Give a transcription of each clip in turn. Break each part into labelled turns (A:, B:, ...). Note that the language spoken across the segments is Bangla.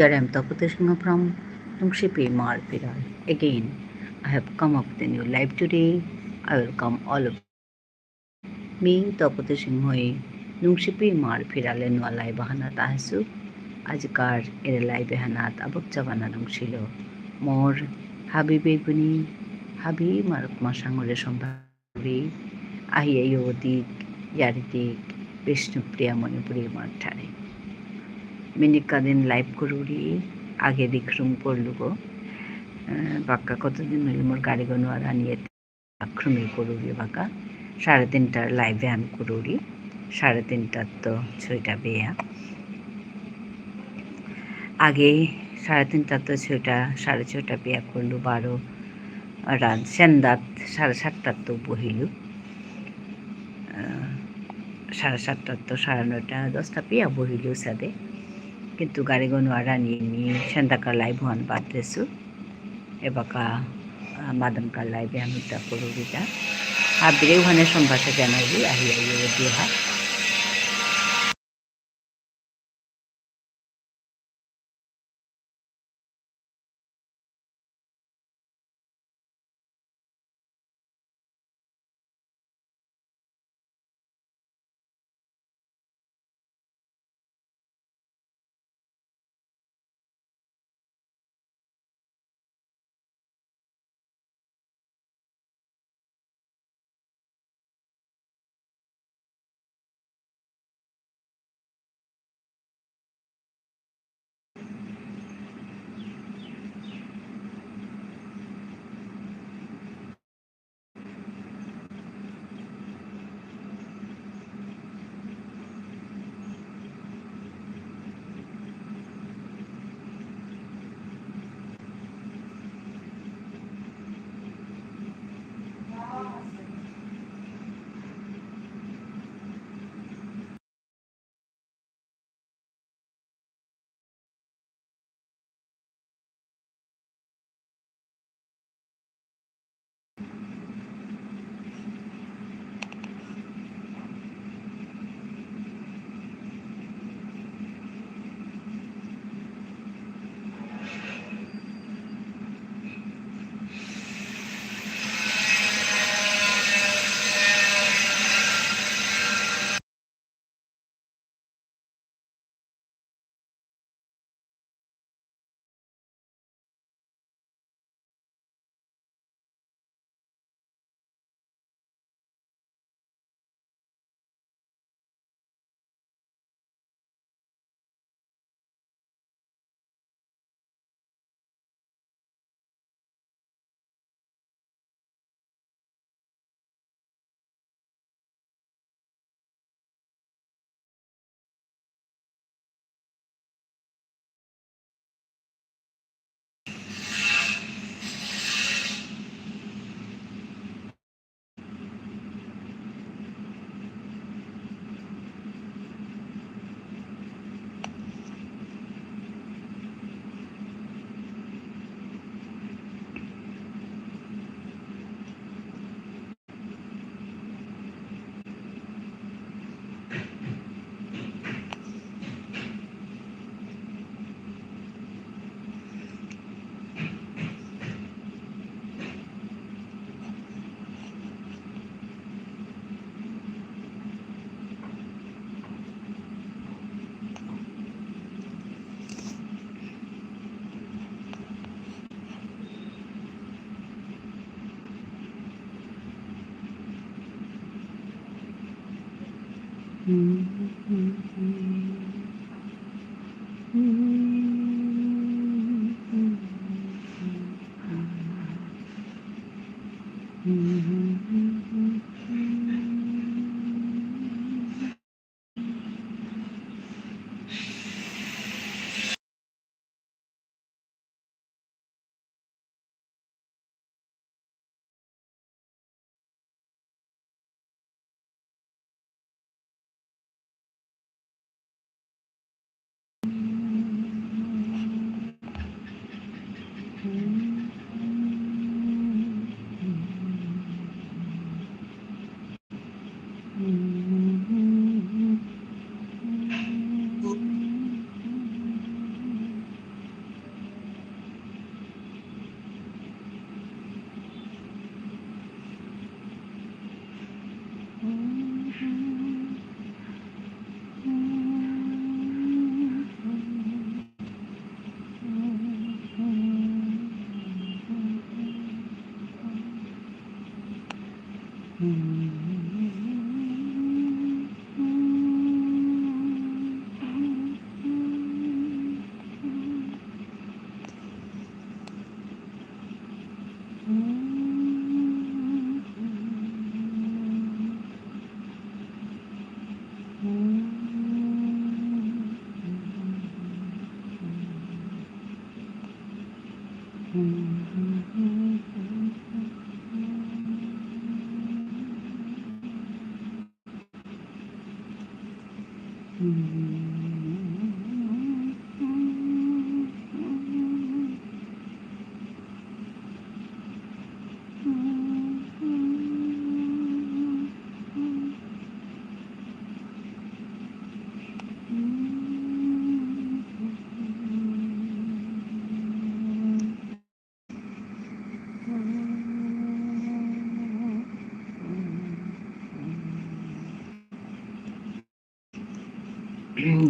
A: Here I am Tapati Singh from Nungshipi Marpiral. Again, I have come up with a new live today. I welcome all of me, Tapati Singh Hoi, Nungshipi Marpirale Nualai Bahana Tahasu. Ajkar Erelai Behanat Abak Chavana Nungsilo. More Habibi Buni, Habi Mark Masangure Sombari, Ahia Yodik, Yaridik, Vishnupriya Manipuri Martare. মিনিকাদিন লাইভ করুরি আগে দিক্রম করলুগো বাক্কা কতদিন হইল মোর গাড়ি গনো আর আনিয়ে আক্রমে করুরি বাক্কা 3:30টার লাইভে আমি করুরি 3:30টার তো 6টা বেয়া আগে 3:30টার তো 6টা 6:30টা বেয়া করলু 12 রাত সেন্দাত 7:30টার তো বহিলু 7:30টার তো 9:30টা 10টা বেয়া বহিলু সাদে কিন্তু গাড়ি গনো আর আনিয়ে সেন্দাকার লাইভ হন বাদলেসু এবাকা মাদমকার লাইভে আমি তা করুরিটা আর বিরেউহানের সম্ভাষা জানাইলি আহিয়া দিহা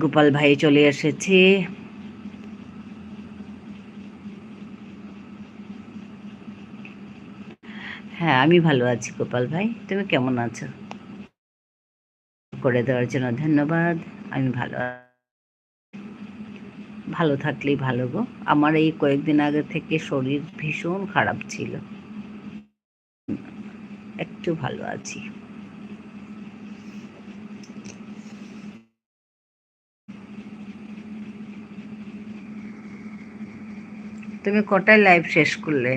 A: গোপাল ভাই চলে এসেছে। হ্যাঁ, আমি ভালো আছি গোপাল ভাই, তুমি কেমন আছো? করে দেওয়ার জন্য ধন্যবাদ। আমি ভালো থাকলেই ভালো গো। আমার এই কয়েকদিন আগে থেকে শরীর ভীষণ খারাপ ছিল, একটু ভালো আছি। তুমি কটায় লাইভ শেষ করলে?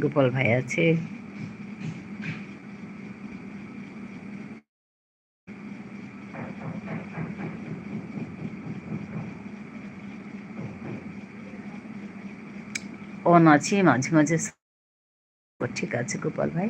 A: গোপাল ভাই আছে? অন আছে মাঝে মাঝে। ঠিক আছে গোপাল ভাই।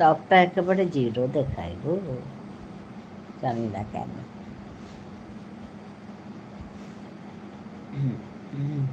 A: ত্বকটা একেবারে জিরো দেখায় গো, জানি না কেন। হুম, হুম।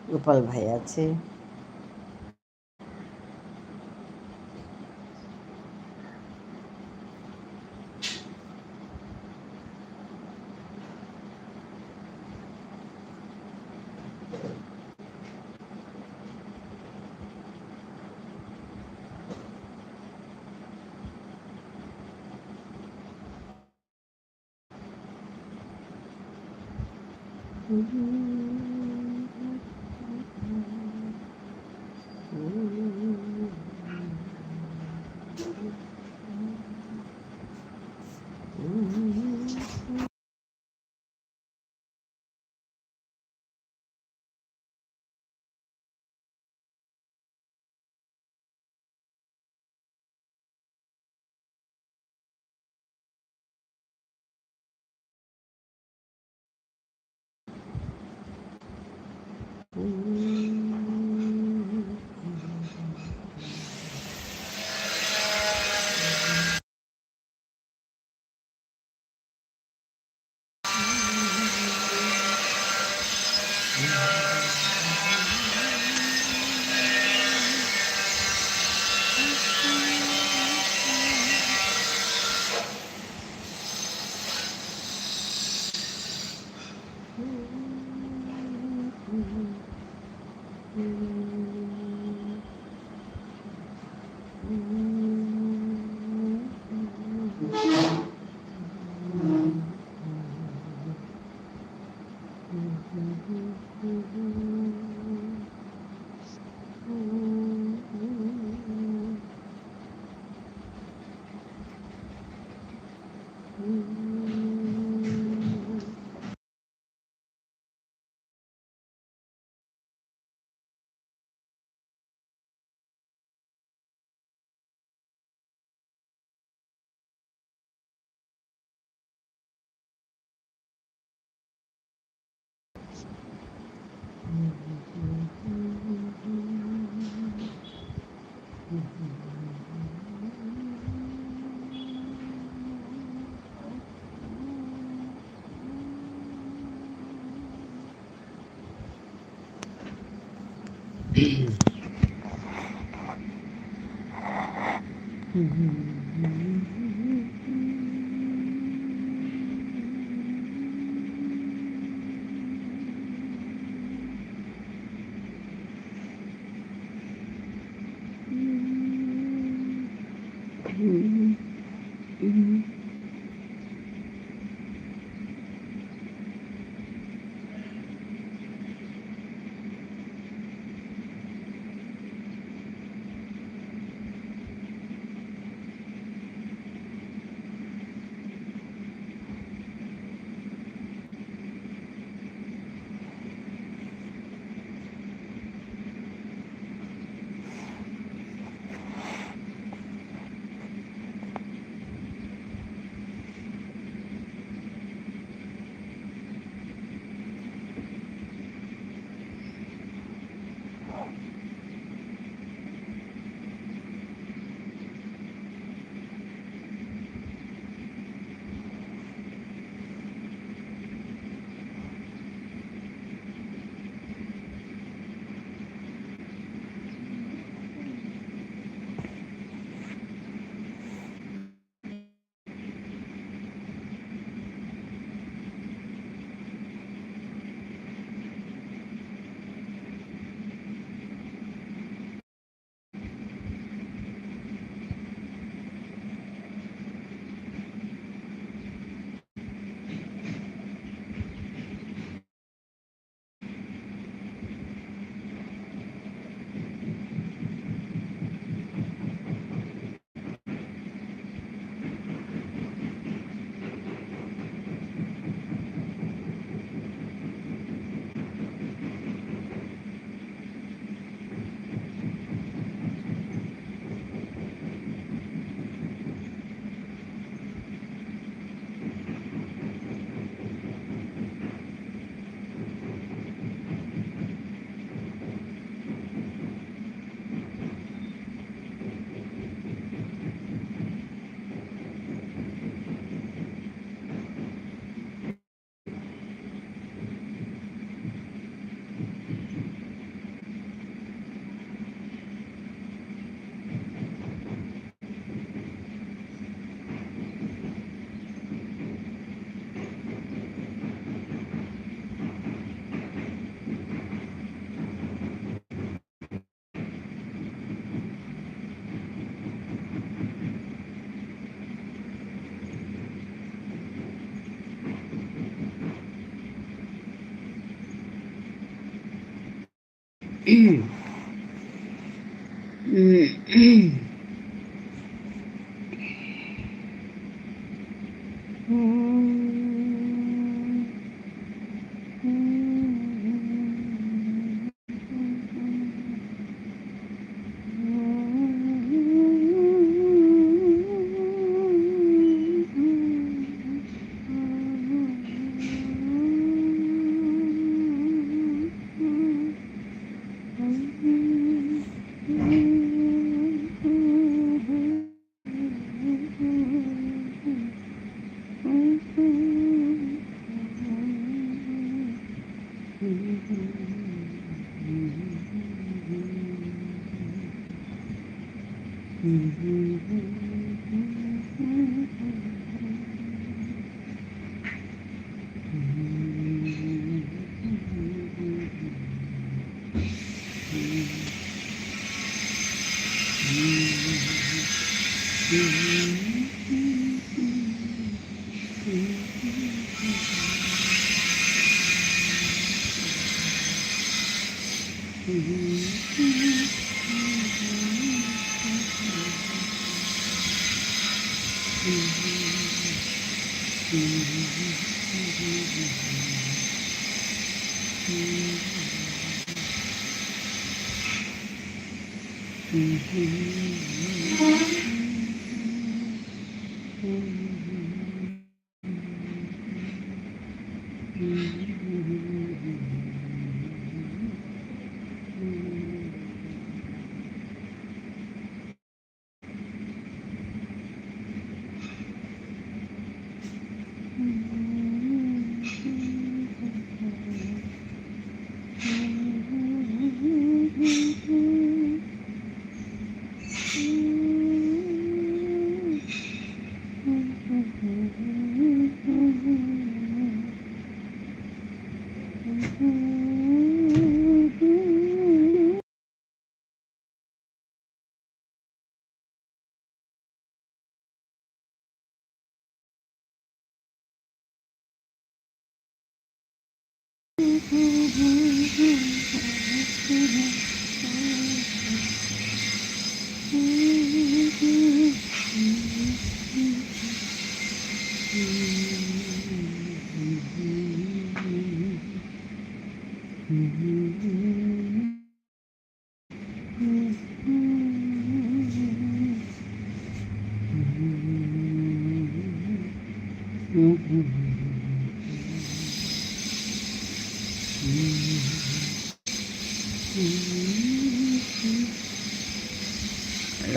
A: গোপাল ভাই আছে।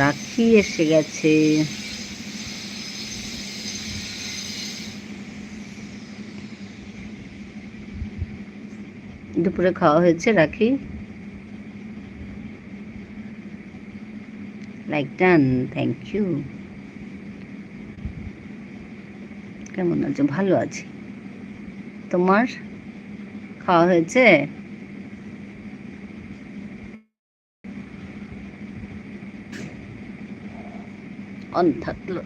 A: রাখি এসে গেছে। দুপুরে খাওয়া হয়েছে Rakhi? Like done, thank you. কেমন আছো? ভালো আছি। তোমার খাওয়া হয়েছে? অন থাকলো।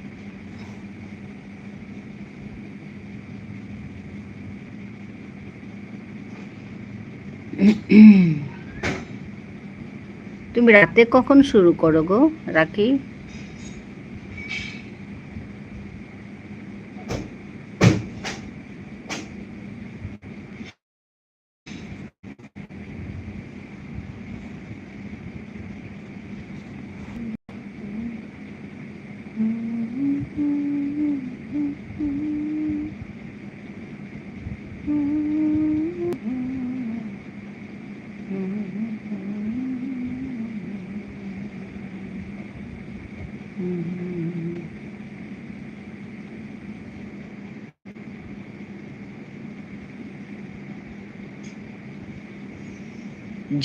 A: তুমি রাতে কখন শুরু করো গো রাখি?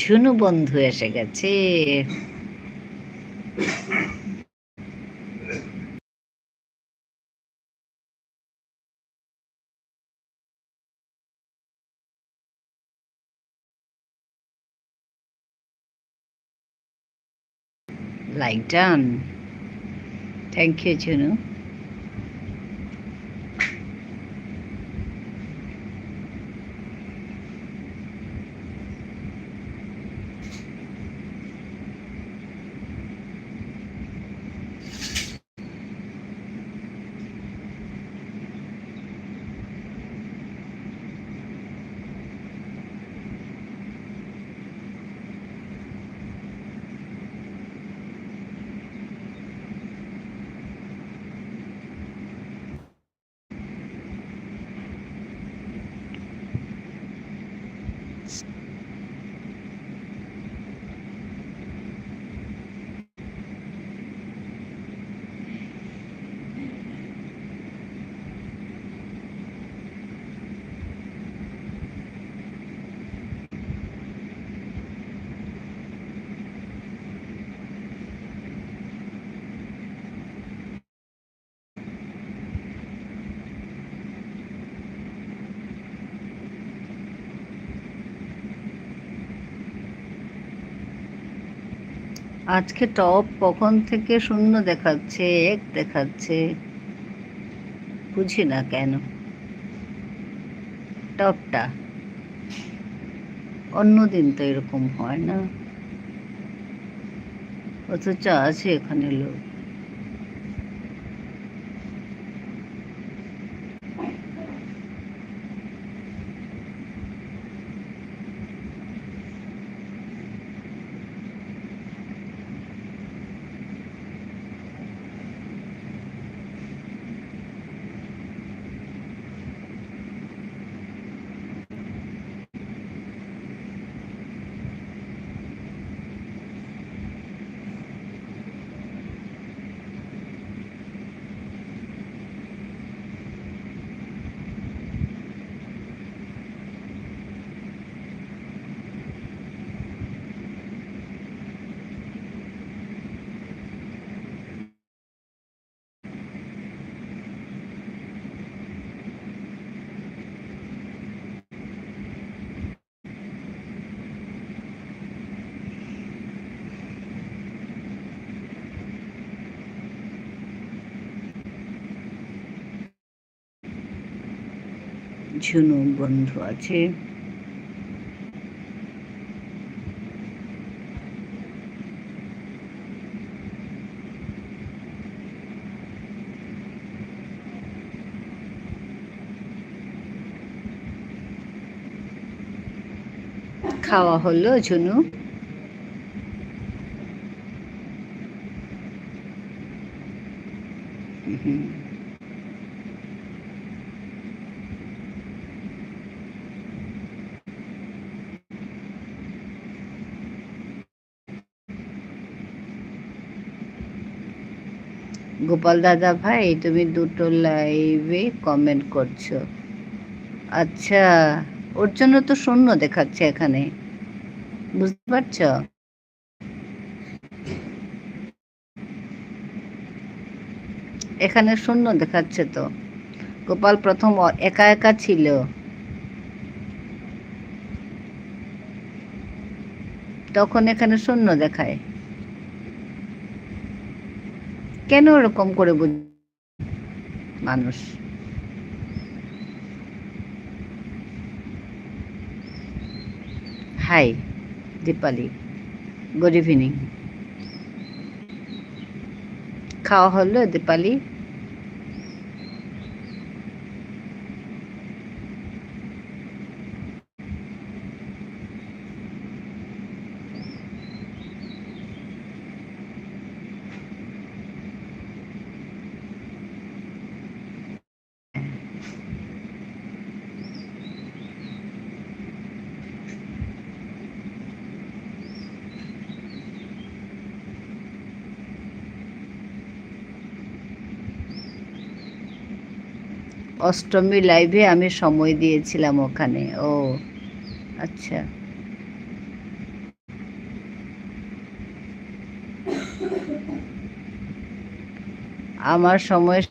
A: ঝুনু বন্ধু এসে গেছে। Like done, thank you Jhunu. আজকে টপ কখন থেকে শূন্য দেখাচ্ছে, এক দেখাচ্ছে, বুঝি না কেন। টপটা অন্যদিন তো এরকম হয় না, অথচ আছে এখানে লোক। ঝুনু বন্ধু আছে। খাওয়া হলো ঝুনু? হুম। গোপাল দাদা ভাই, তুমি দুটো লাইভে কমেন্ট করছো? আচ্ছা, ওর জন্য তো শূন্য দেখাচ্ছে এখানে, বুঝতে পারছো? এখানে শূন্য দেখাচ্ছে তো। গোপাল প্রথম একা একা ছিল, তখন এখানে শূন্য দেখায়। কেন ওরকম করে মানুষ? Hi Dipali, good evening. খাওয়া হলো দীপালি? অষ্টমী লাইভে আমি সময় দিয়েছিলাম ওখানে। ও আচ্ছা, আমার সময়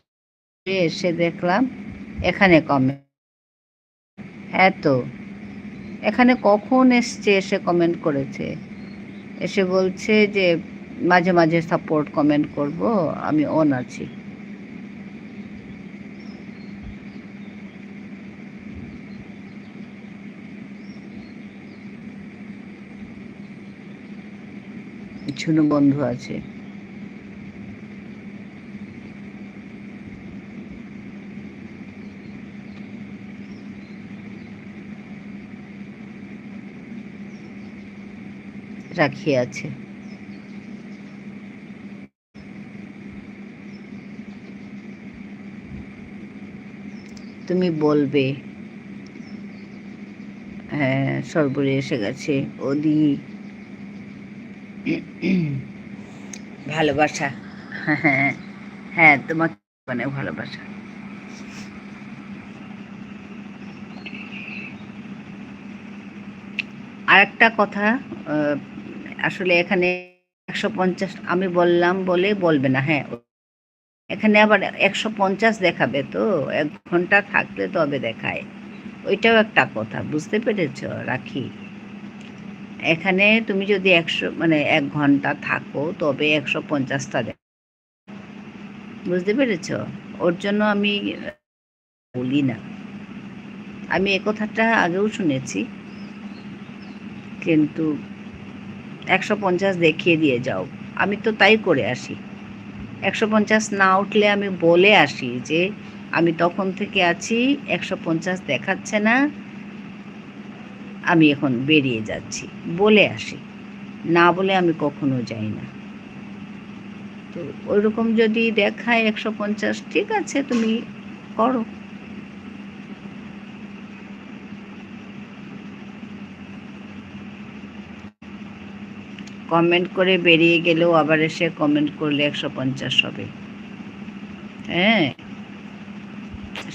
A: এসে দেখলাম এখানে কমে। হ্যাঁ তো, এখানে কখন এসছে, এসে কমেন্ট করেছে, এসে বলছে যে মাঝে মাঝে সাপোর্ট কমেন্ট করব, আমি অন আছি। ঝুনু বন্ধু আছে। রাখি আছে। তুমি বলবে। হ্যাঁ, সর্বরে এসে গেছে। ওদি ভালোবাসা। হ্যাঁ হ্যাঁ, তোমাকে মানে ভালোবাসা। আরেকটা কথা, আসলে এখানে 150 আমি বললাম বলে বলবে না। হ্যাঁ, এখানে আবার 150 দেখাবে তো, 1 ঘন্টা থাকলে তবে দেখায়। ওইটাও একটা কথা, বুঝতে পেরেছ রাখি? এখানে তুমি যদি 100 মানে 1 ঘন্টা থাকো তবে 150টা বুঝতে পেরেছ? ওর জন্য আমি বলি না। আমি এ কথাটা আগেও শুনেছি, কিন্তু 150 দেখিয়ে দিয়ে যাও। আমি তো তাই করে আসি। 150 না উঠলে আমি বলে আসি যে আমি তখন থেকে আছি, 150 দেখাচ্ছে না, আমি এখন বেরিয়ে যাচ্ছি, বলে আসি। না বলে আমি কখনো যাই না। তো ওইরকম যদি দেখায় 150, ঠিক আছে, তুমি করো। কমেন্ট করে বেরিয়ে গেলেও আবার এসে কমেন্ট করলে 150 হবে। হ্যাঁ,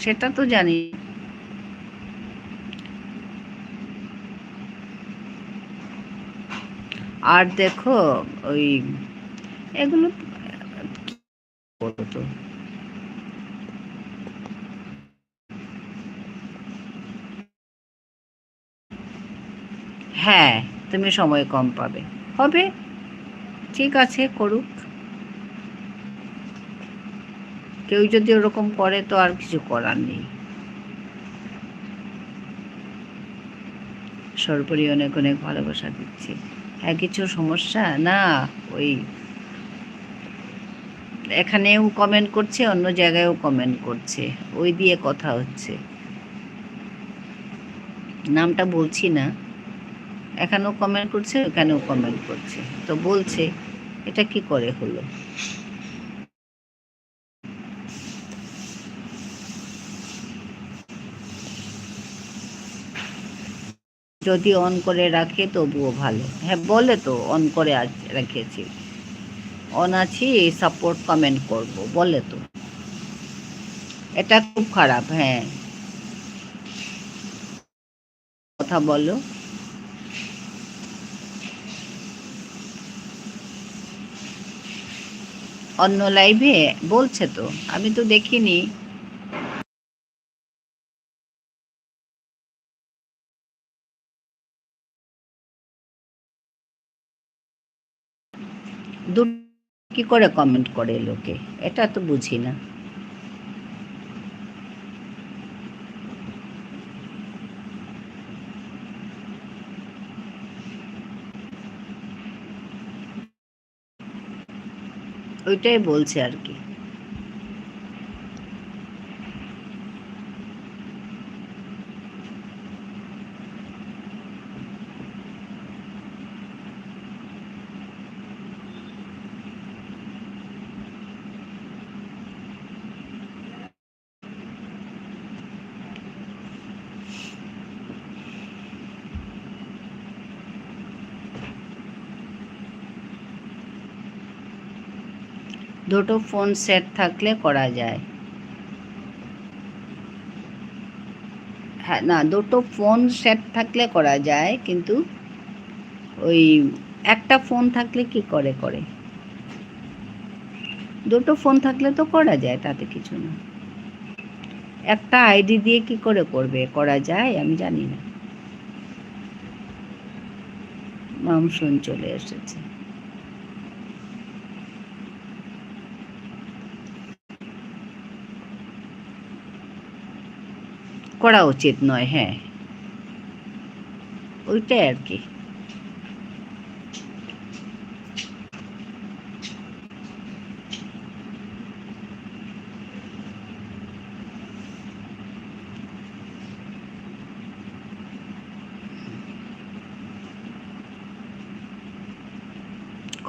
A: সেটা তো জানি। আর দেখো, ওই এগুলো বলো তো। হ্যাঁ, তুমি সময় কম পাবে, হবে, ঠিক আছে, করুক। কেউ যদি ওরকম করে তো আর কিছু করার নেই। সর্বোপরি অনেক অনেক ভালোবাসা দিচ্ছি। হ্যাঁ, কিছু সমস্যা না, ওই এখানেও কমেন্ট করছে, অন্য জায়গায়ও কমেন্ট করছে, ওই দিয়ে কথা হচ্ছে। নামটা বলছি না, এখানেও কমেন্ট করছে, ওখানেও কমেন্ট করছে, তো বলছে এটা কি করে হলো। যদি অন করে রাখে তবুও ভালো। হ্যাঁ, বলে তো অন করে রেখেছি, অন আছি, সাপোর্ট কমেন্ট করব, বলে তো। এটা খুব খারাপ। হ্যাঁ, কথা বলো। অন্য লাইভে বলছে তো, আমি তো দেখিনি। কি করে কমেন্ট করে লোকে, এটা তো বুঝি না। ওইটাই বলছে আর কি। দুটো ফোন সেট থাকলে করা যায়। হ্যাঁ, না, দুটো ফোন সেট থাকলে করা যায়, কিন্তু ওই একটা ফোন থাকলে কি করে করে। দুটো ফোন থাকলে তো করা যায়, তাতে কিছু না। একটা আইডি দিয়ে কি করে করবে, করা যায়, আমি জানি না। মামসুন চলে এসেছে। করা উচিত নয়, হ্যাঁ, ওইটাই আর কি।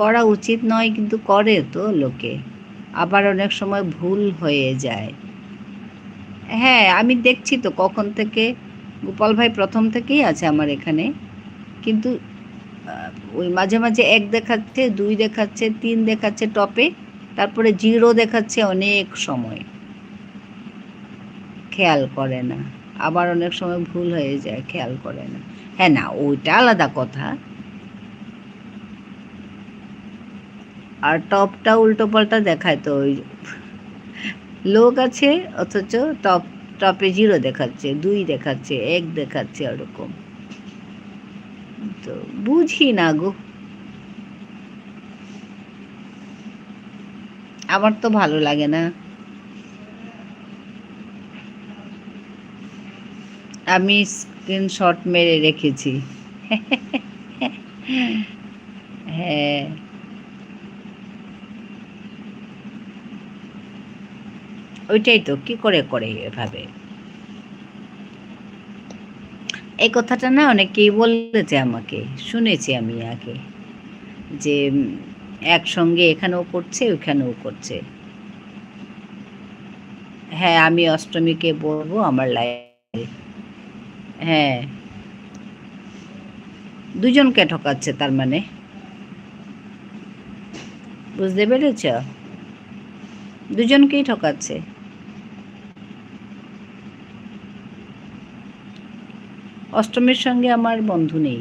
A: করা উচিত নয়, কিন্তু করে তো লোকে, আবার অনেক সময় ভুল হয়ে যায়। হ্যাঁ, আমি দেখছি তো কখন থেকে। গোপাল ভাই প্রথম থেকেই আছে আমার এখানে, কিন্তু ওই মাঝে মাঝে 1 দেখাচ্ছে, 2 দেখাচ্ছে, 3 দেখাচ্ছে টপে, তারপরে 0 দেখাচ্ছে অনেক সময়, খেয়াল করে না। আবার অনেক সময় ভুল হয়ে যায়, খেয়াল করে না। হ্যাঁ, না, ওইটা আলাদা কথা। আর টপটা উল্টো পাল্টা দেখায় তো, ওই লোক আছে অথচ টপে 0 দেখাচ্ছে, 2 দেখাচ্ছে, 1 দেখাচ্ছে, ওরকম। তো বুঝি না গো, আমার তো ভালো লাগে না। আমি স্ক্রিনশট মেরে রেখেছি। হ্যাঁ, ওইটাই তো, কি করে করে এভাবে। এই কথাটা না অনেকেই বলেছে আমাকে, শুনেছি আমি আগে, যে একসঙ্গে এখানেও করছে ওইখানেও করছে। হ্যাঁ, আমি অষ্টমীকে বলবো আমার লাইফে। হ্যাঁ, দুজনকে ঠকাচ্ছে তার মানে, বুঝতে পেরেছ? দুজনকেই ঠকাচ্ছে। অষ্টমীর সঙ্গে আমার বন্ধু নেই।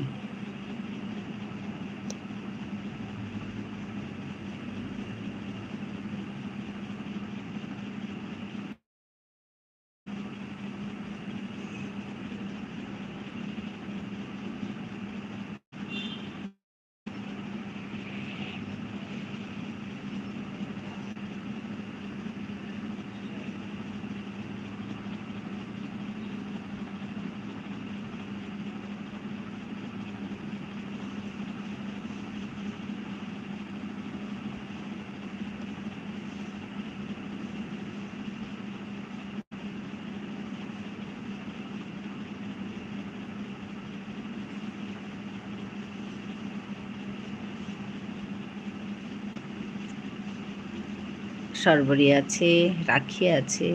A: সর্বরী আছে, রাখি আছে,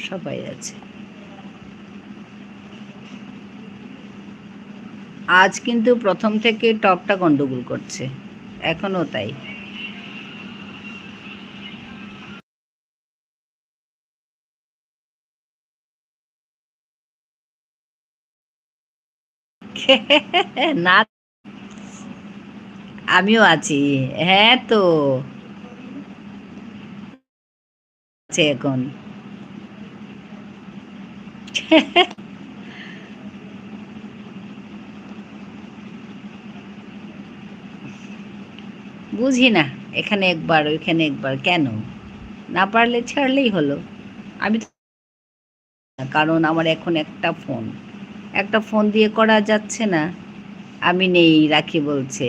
A: সবাই আছে। আজ কিন্তু প্রথম থেকে টকটা গন্ডগোল করছে, এখনও তাই। না, আমিও আছি। হ্যাঁ তো, আছে এখন। বুঝি না, এখানে একবার ওইখানে একবার কেন? না পারলে ছাড়লেই হলো। আমি তো, কারণ আমার এখন একটা ফোন দিয়ে করা যাচ্ছে না। আমি নেই, রাখি বলছে।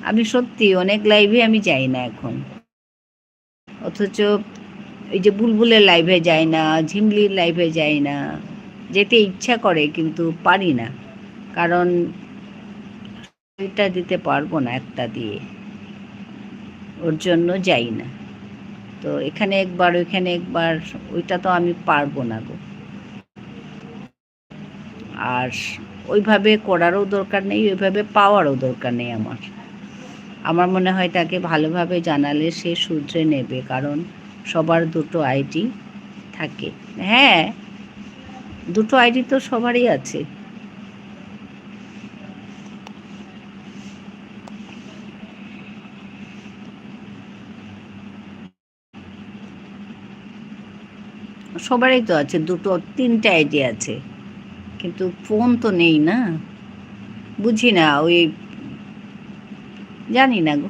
A: আমি সত্যি অনেক লাইভে আমি যাই না এখন, অথচ এই যে বুলবুলের লাইভে যাই না, ঝিমলির লাইভে যাই না, যেতে ইচ্ছা করে কিন্তু পারি না, কারণ এটা দিতে পারবো না একটা দিয়ে, ওর জন্য যাই না। তো এখানে একবার ওইখানে একবার, ওইটা তো আমি পারবো না গো। আর ওইভাবে করারও দরকার নেই, ওইভাবে পাওয়ারও দরকার নেই আমার। আমার মনে হয় তাকে ভালোভাবে জানালে সে শুধরে নেবে, কারণ সবার দুটো আইডি থাকে। হ্যাঁ, দুটো আইডি তো সবারই আছে। সবারই তো আছে, দুটো তিনটে আইডি আছে, কিন্তু ফোন তো নেই না। বুঝি না, ওই জানি না গো।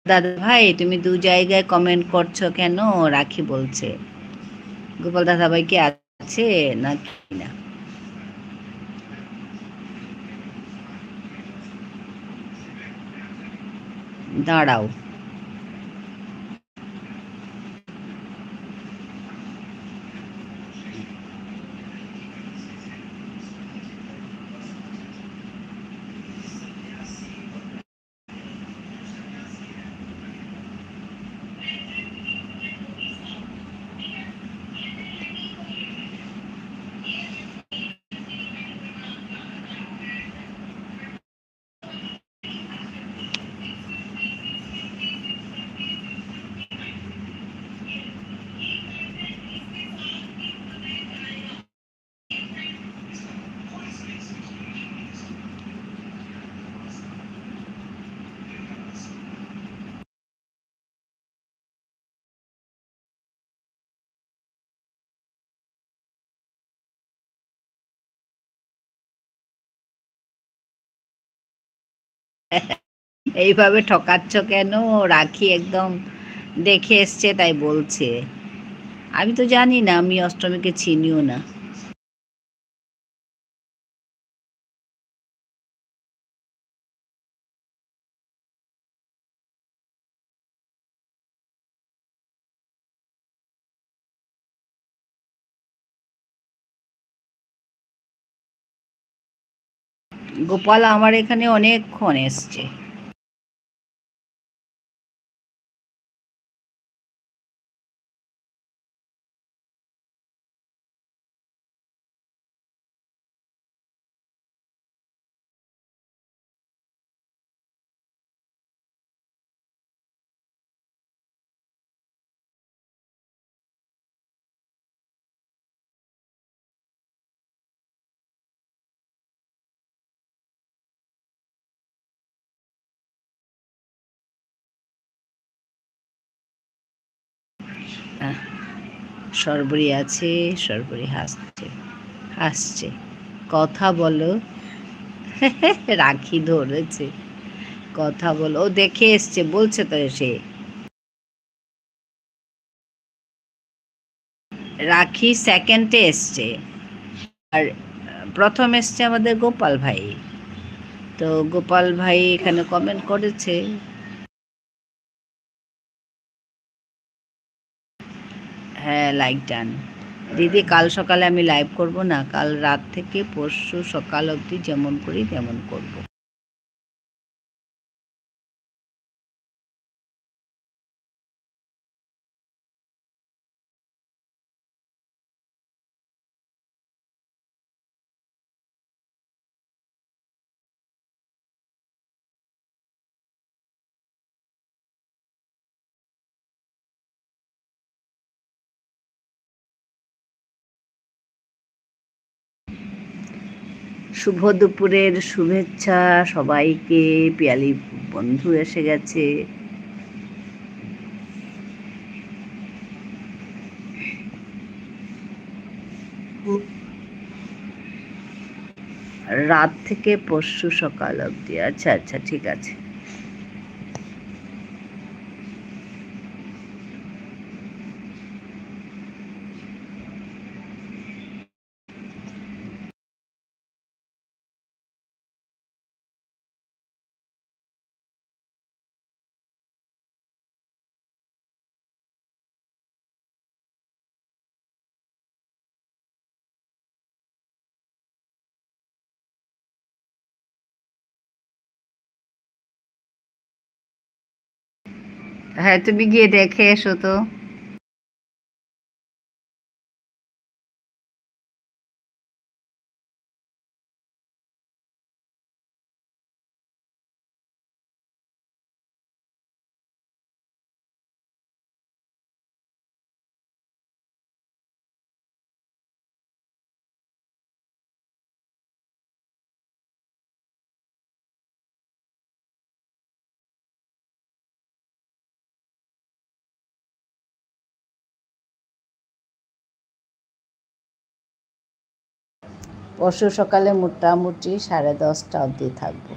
A: দাদা ভাই, তুমি দু জায়গায় কমেন্ট করছো কেন? রাখি বলছে। গোপাল দাদা ভাই কি আছে না কি না? দাঁড়াও। এইভাবে ঠকাচ্ছ কেন? রাখি একদম দেখে এসছে তাই বলছে। আমি তো জানি না, আমি অষ্টমীকে চিনিও না। গোপাল আমার এখানে অনেকক্ষণ এসছে। আহ, সর্বরী আছে, সর্বরী হাসছে হাসছে। কথা বলো। রাখি ধরেছে। কথা বলো, ও দেখে এসছে বলছে তো এসে। রাখি সেকেন্ডে এসছে। আর প্রথম এসছে আমাদের গোপাল ভাই। তো গোপাল ভাই এখানে কমেন্ট করেছে। হ্যাঁ, লাইক ডান। দিদি কাল সকালে আমি লাইভ করব না, কাল রাত থেকে পরশু সকাল অবধি যেমন করি তেমন করব। শুভ দুপুরের শুভেচ্ছা সবাইকে। পিয়ালি বন্ধু এসে গেছে। রাত থেকে পরশু সকাল অবধি, আচ্ছা আচ্ছা, ঠিক আছে। হ্যাঁ, তুমি গিয়ে দেখে এসো তো। পরশু সকালে মোটামুটি 10:30 অবধি থাকবো।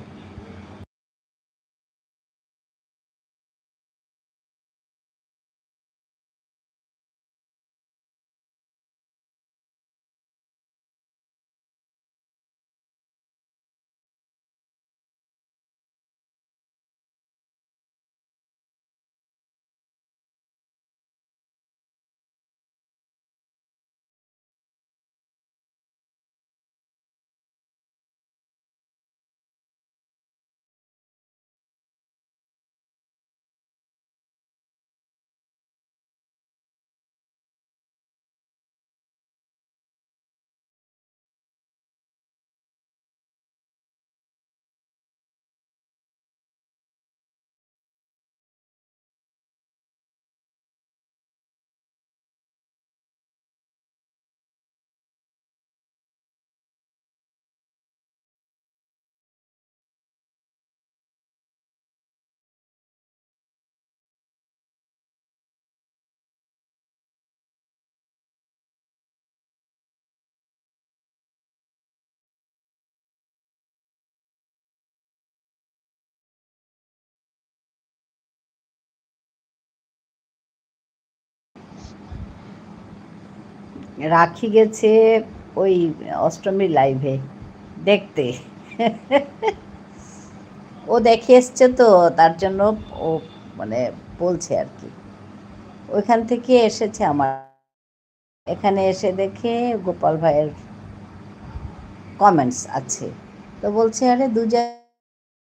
A: রাখি গেছে ওই অষ্টমীর লাইভে দেখতে। ও দেখে এসছে তো, তার জন্য ও মানে বলছে আর কি। ওইখান থেকে এসেছে আমার এখানে, এসে দেখে গোপাল ভাইয়ের কমেন্টস আছে, তো বলছে আরে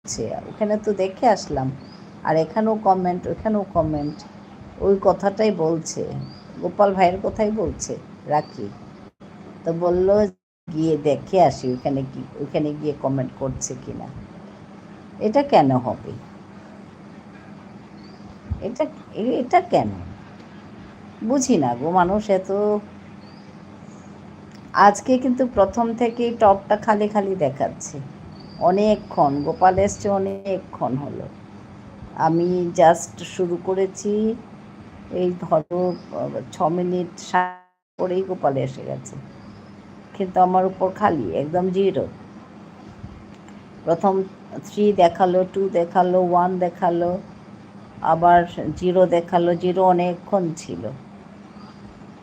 A: আছে, ওখানে তো দেখে আসলাম, আর এখানেও কমেন্ট, ওইখানেও কমেন্ট, ওই কথাটাই বলছে, গোপাল ভাইয়ের কথাই বলছে রাখি। তো বললো গিয়ে দেখে আসি ওইখানে গিয়ে কমেন্ট করছে কিনা। এটা কেন হবে? এটা এটা কেন বুঝি না গো। মানুষ এত, আজকে কিন্তু প্রথম থেকেই টপটা খালি খালি দেখাচ্ছে অনেকক্ষণ। গোপাল এসছে অনেকক্ষণ হলো, আমি জাস্ট শুরু করেছি এই ধরো 6 মিনিট করেই গোপাল এসে গেছে, কিন্তু আমার উপর খালি একদম জিরো। প্রথম 3 দেখালো, 2 দেখালো, 1 দেখালো, আবার 0 দেখালো। 0 অনেকক্ষণ ছিল।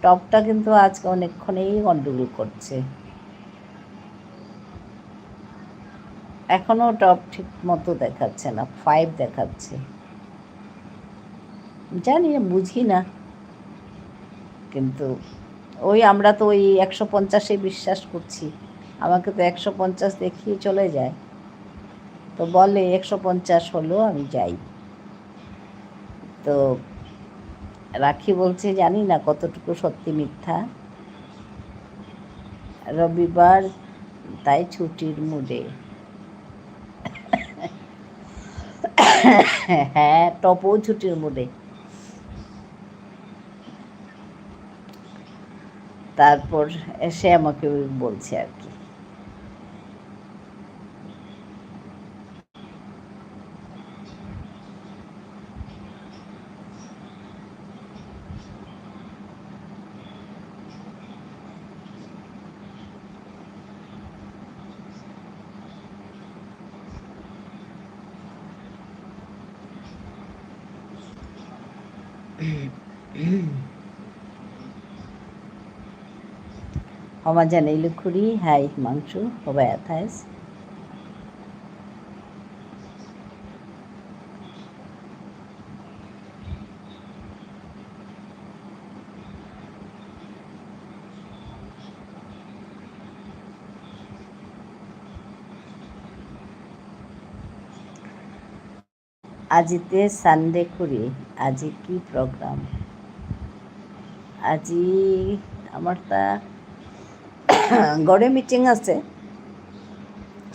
A: টপটা কিন্তু আজকে অনেকক্ষণেই গন্ডগোল করছে। এখনও টপ ঠিক মতো দেখাচ্ছে না, 5 দেখাচ্ছে। জানি না, বুঝি না, কিন্তু ওই আমরা তো ওই 150-এ বিশ্বাস করছি। আমাকে তো 150 দেখিয়ে চলে যায়, তো বলে 150 হলো আমি যাই। তো রাখি বলছে জানি না কতটুকু সত্যি মিথ্যা। রবিবার তাই ছুটির মুডে। হ্যাঁ, টপও ছুটির মুডে। তারপর এসে আমাকে বলছে আর কি। Homogeneous Ilukuri, hi Himanshu, Hobai Athais. আজিতে সানডে করি, আজি কি প্রোগ্রাম? আজি আমার তা গড়ে মিটিং আছে,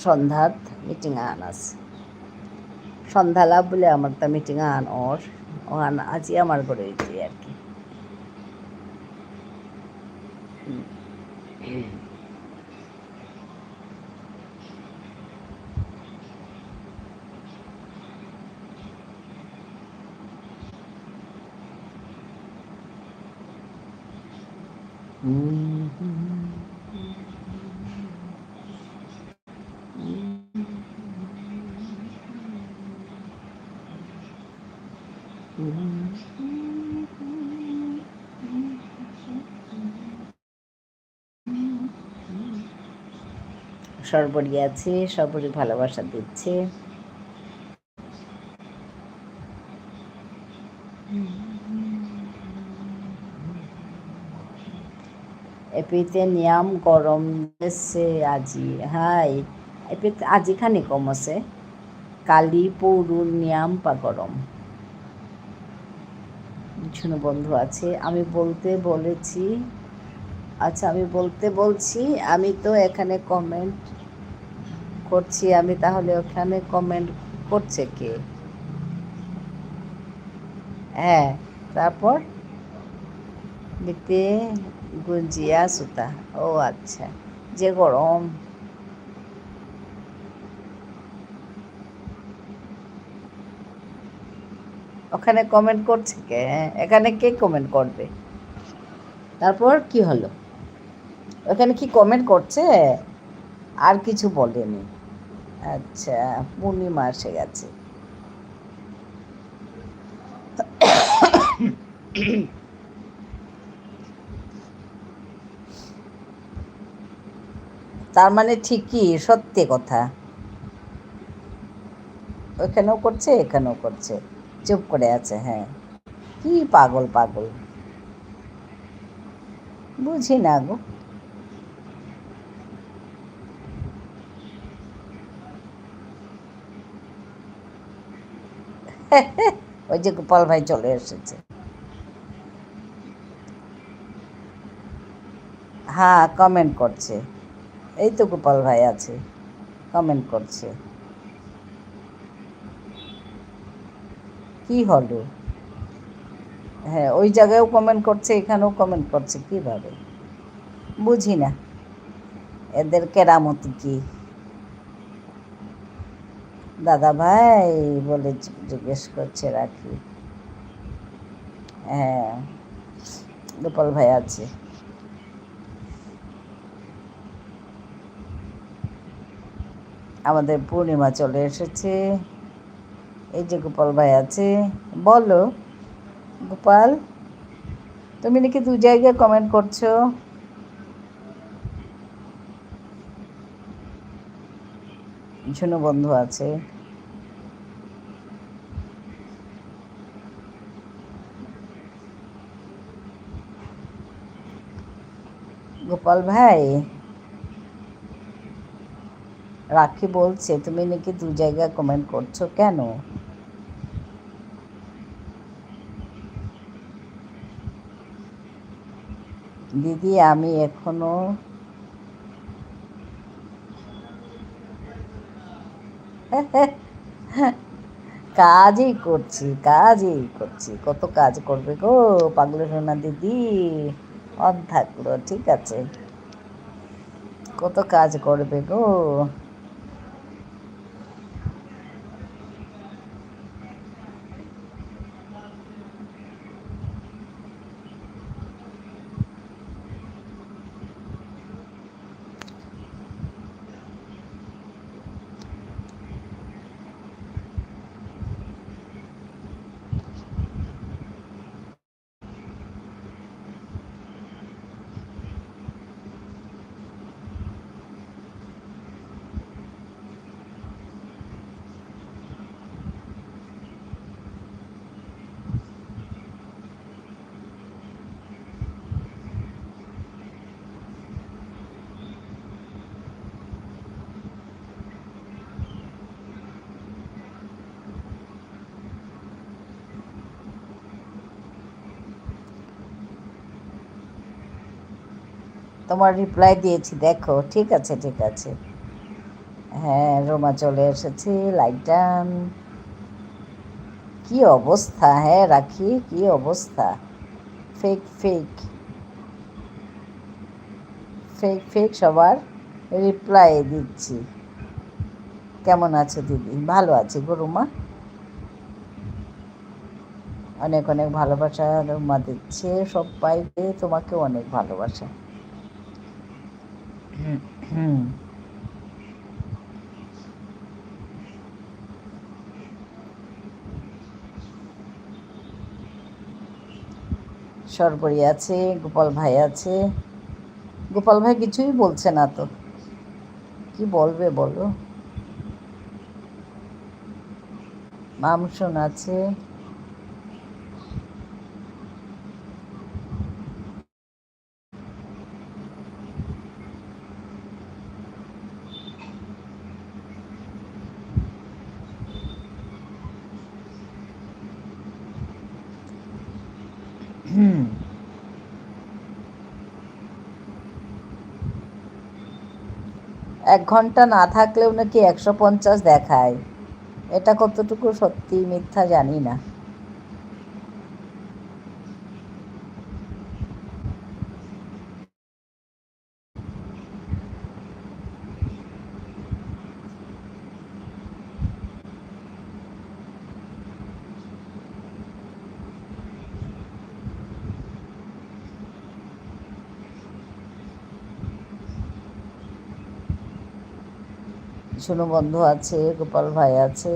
A: সন্ধ্যাত মিটিং আন আছে, সন্ধ্যালা বলে আমার তা মিটিং আন ওর আন আজি আমার গড়ে হয়েছে আর কি। সর্বরী আছে, সর্বরী ভালোবাসা দিচ্ছে। এপিতে নিয়াম গরম দেশে আজি, হাই এপিতে আজি খানি কম আছে, কালি পৌরুর নিয়াম পা গরম। শুনো বন্ধু আছে, আমি বলতে বলেছি, আচ্ছা আমি বলছি, আমি তো এখানে কমেন্ট করছি, আমি তাহলে ওখানে কমেন্ট করছে কে? হ্যাঁ, তারপর দেখতে গুঞ্জিয়া সুতা, ও আচ্ছা, যে গরম। ওখানে কমেন্ট করছে কে? এখানে কে কমেন্ট করবে? তারপর কি হলো? ওখানে কি কমেন্ট করছে? আর কিছু বলেনি। আচ্ছা, পূর্ণিমা এসে গেছে।
B: তার মানে ঠিকই, সত্যি কথা। ওইখানেও করছে, এখানেও করছে, চুপ করে আছে। হ্যাঁ, কি পাগল পাগল, বুঝি না গো। ওই যে গোপাল ভাই চলে এসেছে। হ্যাঁ, কমেন্ট করছে। এই তো গোপাল ভাই আছে, কমেন্ট করছে। কি হলো? হ্যাঁ, ওই জায়গায়ও কমেন্ট করছে, এখানেও কমেন্ট করছে, কিভাবে বুঝি না এদের কেরামতি কি। দাদা ভাই বলে জিজ্ঞেস করছে রাখি। হ্যাঁ, গোপাল ভাই আছে। আমাদের পূর্ণিমা চলে এসেছে। এই যে গোপাল ভাই আছে। বলো গোপাল, তুমি নাকি দু জায়গায় কমেন্ট করছো। ঝুনু বন্ধু আছে। গোপাল ভাই, রাখি বলছে তুমি নাকি দু জায়গায় কমেন্ট করছো, কেন? দিদি আমি এখনো কাজই করছি, কাজই করছি, কত কাজ করবে গো পাগল সোনা দিদি। অন থাকলো, ঠিক আছে, কত কাজ করবে গো। তোমার রিপ্লাই দিয়েছি, দেখো, ঠিক আছে ঠিক আছে। হ্যাঁ, রোমা চলে এসেছে, লাইট ডান। কি অবস্থা, হ্যাঁ রাখি, কি অবস্থা। ফেক ফেক ফেক ফেক সবার রিপ্লাই দিচ্ছি। কেমন আছো দিদি? ভালো আছি গো রুমা, অনেক অনেক ভালোবাসা রুমা দিচ্ছে সবাইকে, তোমাকে অনেক ভালোবাসা। হুম, সরবরি আছে, গোপাল ভাই আছে। গোপাল ভাই কিছুই বলছে না তো, কি বলবে বলো। মামসুন আছে। হুম, 1 ঘন্টা না থাকলেও নাকি 150 দেখায়। এটা কতটুকু সত্যি মিথ্যা জানি না। শুনু বন্ধু আছে, গোপাল ভাই আছে,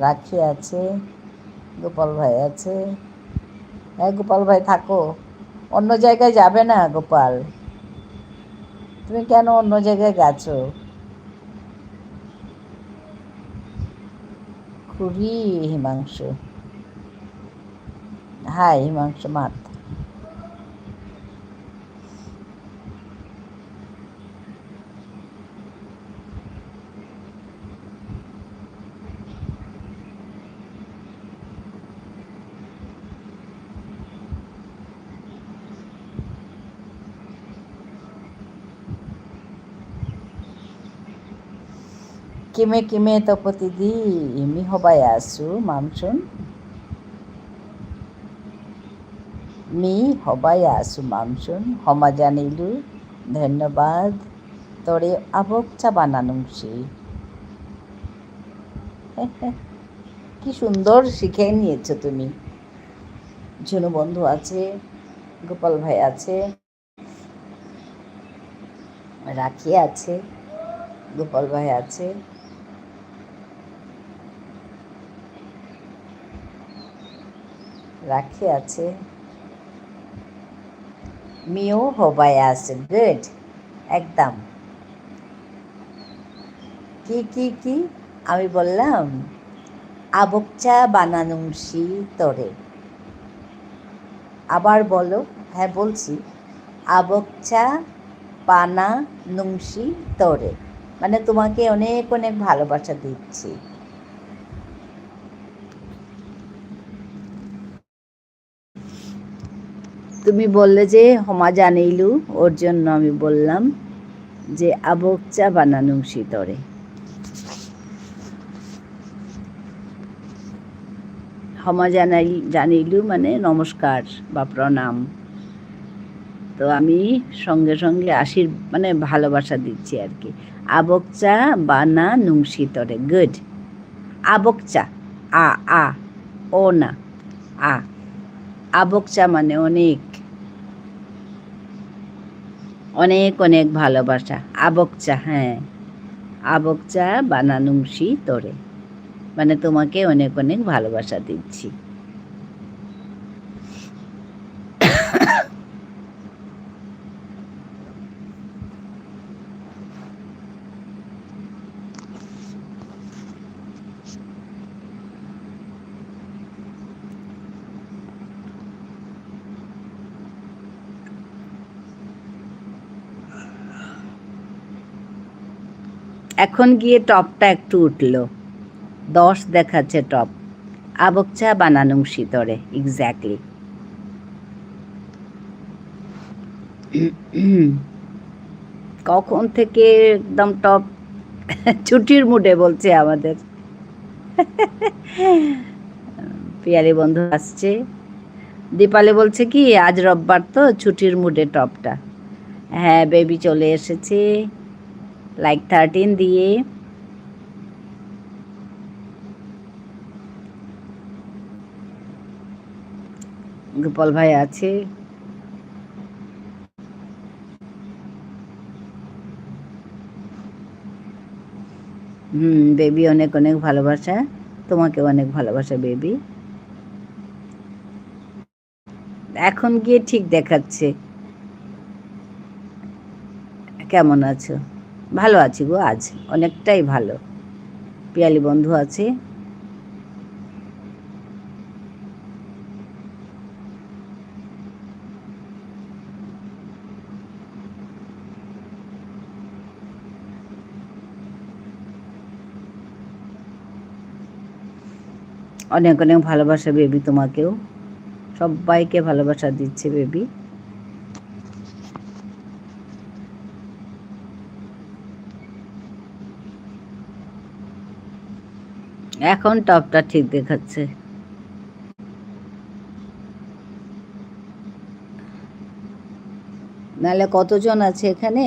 B: রাখি আছে, গোপাল ভাই আছে, হ্যাঁ গোপাল ভাই থাকো, অন্য জায়গায় যাবে না গোপাল, তুমি কেন অন্য জায়গায় গেছো? খুবই হিমাংশু, হাই হিমাংশু মাত। কিমে কিমে তপতি দি মি হবাই আছো মামচুন, মি হবাই আছো মামচুন হমা জানিলু ধন্যবাদ তোরে আবকচা বানানুংসি। কি সুন্দর শিখে নিয়েছো তুমি। ঝুনু বন্ধু আছে, গোপাল ভাই আছে, রাখি আছে, গোপাল ভাই আছে, রাখি আছে, মিও হবাই আছে, গুড, একদম। কি কি কি আমি বললাম আবকচা বানানুংসি তোরে, আবার বলো। হ্যাঁ বলছি, আবকচা পানা নুংসি তোরে, মানে তোমাকে অনেক অনেক ভালোবাসা দিচ্ছি। তুমি বললে যে হমা জানিলু, ওর জন্য আমি বললাম যে আবকচা বানানুংসি তোরে। হমা জানিলু মানে নমস্কার বা প্রণাম, তো আমি সঙ্গে সঙ্গে মানে ভালোবাসা দিচ্ছি আর কি। আবকচা বানা নুংসি তরে, গুড। আবকচা, আ আ, ও না, আ। আবকচা মানে অনেক অনেক অনেক ভালোবাসা, আবকচা, হ্যাঁ, আবকচা বানা নুংসি তোরে, মানে তোমাকে অনেক অনেক ভালোবাসা দিচ্ছি। এখন গিয়ে টপটা একটু উঠলো, 10 দেখাচ্ছে টপ। আবকচা বানানুংসি তোরে, এক্স্যাক্টলি। কখন থেকে একদম টপ ছুটির মুডে বলছে আমাদের পিয়ারি বন্ধু আসছে। দীপালি বলছে কি আজ রোববার তো ছুটির মুডে টপটা। হ্যাঁ বেবি চলে এসেছে লাইক 13 দিয়ে। গোপাল ভাই আছে, বেবি অনেক অনেক ভালোবাসা, তোমাকে অনেক ভালোবাসা বেবি। এখন গিয়ে ঠিক দেখাচ্ছে। কেমন আছো? ভালো আছি গো, আজ অনেকটাই ভালো। পিয়ালি বন্ধু আছে, অনেক অনেক ভালোবাসা বেবি, তোমাকেও সবাইকে ভালোবাসা দিচ্ছে বেবি। এখন টপটা ঠিক দেখাচ্ছে। নাহলে কতজন আছে এখানে?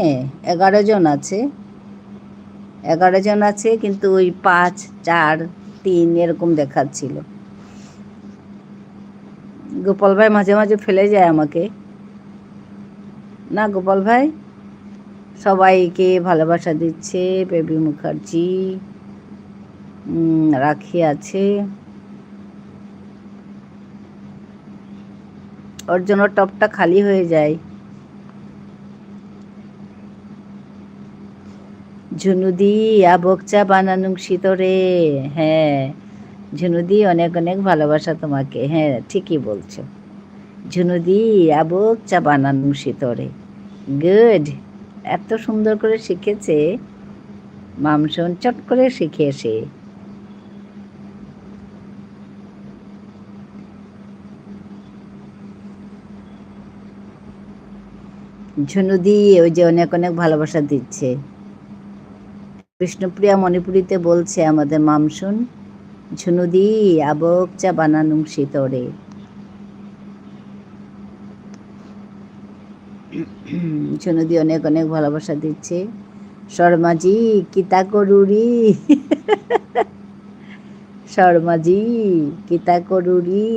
B: 11 জন আছে, 11 জন আছে, কিন্তু ওই 5, 4, 3 এরকম দেখাচ্ছিল। গোপাল ভাই মাঝে মাঝে ফেলে যায় আমাকে, না গোপাল ভাই সবাইকে ভালোবাসা দিচ্ছে। বেবি মুখার্জি, রাখি আছে,
A: ওর জন্য টপটা খালি হয়ে যায়। ঝুনুদি আবক চা বানানুং শীতরে। হ্যাঁ ঝুনুদি, অনেক অনেক ভালোবাসা তোমাকে। হ্যাঁ ঠিকই বলছো। ঝুনুদি আবক চা বানানুং শীতরে। গুড। এত সুন্দর করে শিখেছে মামসুন, চট করে শিখেছে। ঝুনুদি ওই যে অনেক অনেক ভালোবাসা দিচ্ছে। বিষ্ণুপ্রিয়া মণিপুরীতে বলছে আমাদের মামসুন, ঝুনুদি আবক চা বানানুং শীতরে। ঝুনুদি অনেক অনেক ভালোবাসা দিচ্ছে। শর্মাজি কিতা করুরি। শর্মাজি কিতা করুরি।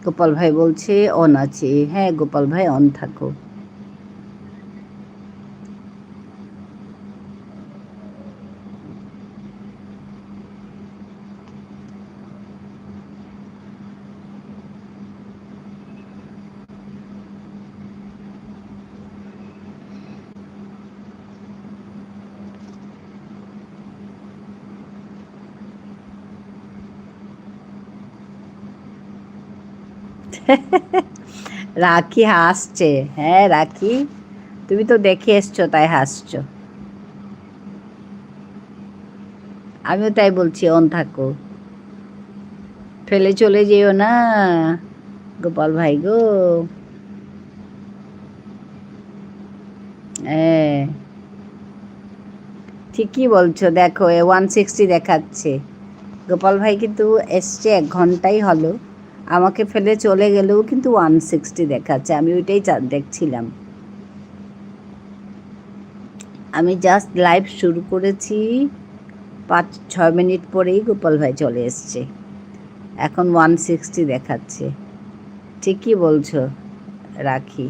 A: গোপাল ভাই বলছে অন আছে। হ্যাঁ গোপাল ভাই অন থাকো। রাখি হাসছে। হ্যাঁ রাখি, তুমি তো দেখে এসছো তাই হাসছো। আমিও তাই বলছি অন থাকো, ফেলে চলে যেও না গোপাল ভাই গো। হ্যাঁ ঠিকই বলছো, দেখো 160 দেখাচ্ছে। গোপাল ভাই কিন্তু এসছে 1 ঘন্টাই হলো, আমাকে ফেলে চলে গেলেও কিন্তু 160 দেখাচ্ছে। আমি ওইটাই দেখছিলাম। আমি জাস্ট লাইভ শুরু করেছি, 5-6 মিনিট পরেই গোপাল ভাই চলে এসছে, এখন 160 দেখাচ্ছে। ঠিকই বলছো রাখি,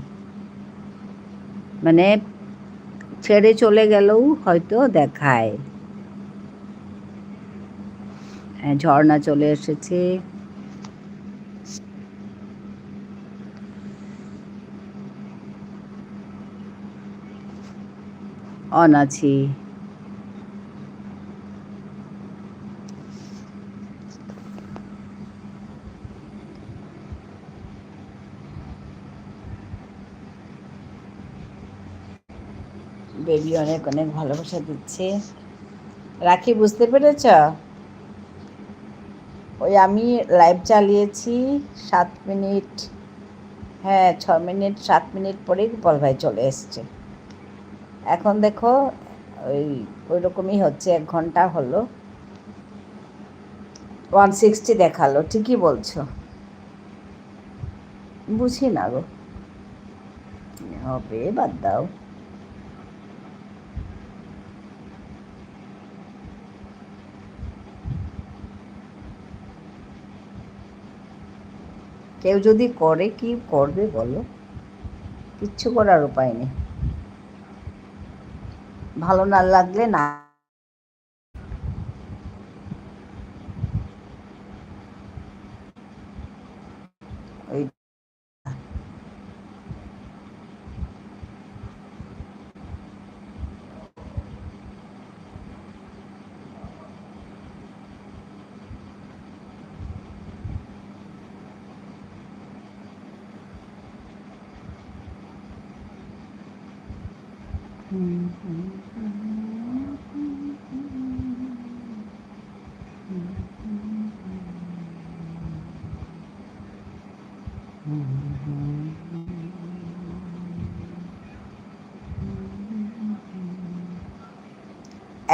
A: মানে ছেড়ে চলে গেলেও হয়তো দেখায়। ঝর্ণা চলে এসেছে। অন আছি। বেবি অনেক অনেক ভালোবাসা দিচ্ছে। রাখি বুঝতে পেরেছ? ওই আমি লাইভ চালিয়েছি 7 মিনিট, হ্যাঁ 6 মিনিট 7 মিনিট পরেই গোপাল ভাই চলে এসছে। এখন দেখো ওই রকমই হচ্ছে, 1 ঘন্টা হলো 160 দেখালো। ঠিকই বলছো, বুঝি না গো, হবে বাদ দাও। কেউ যদি করে কি করবে বলো, কিচ্ছু করার উপায় নেই। ভালো না লাগলে না। ওই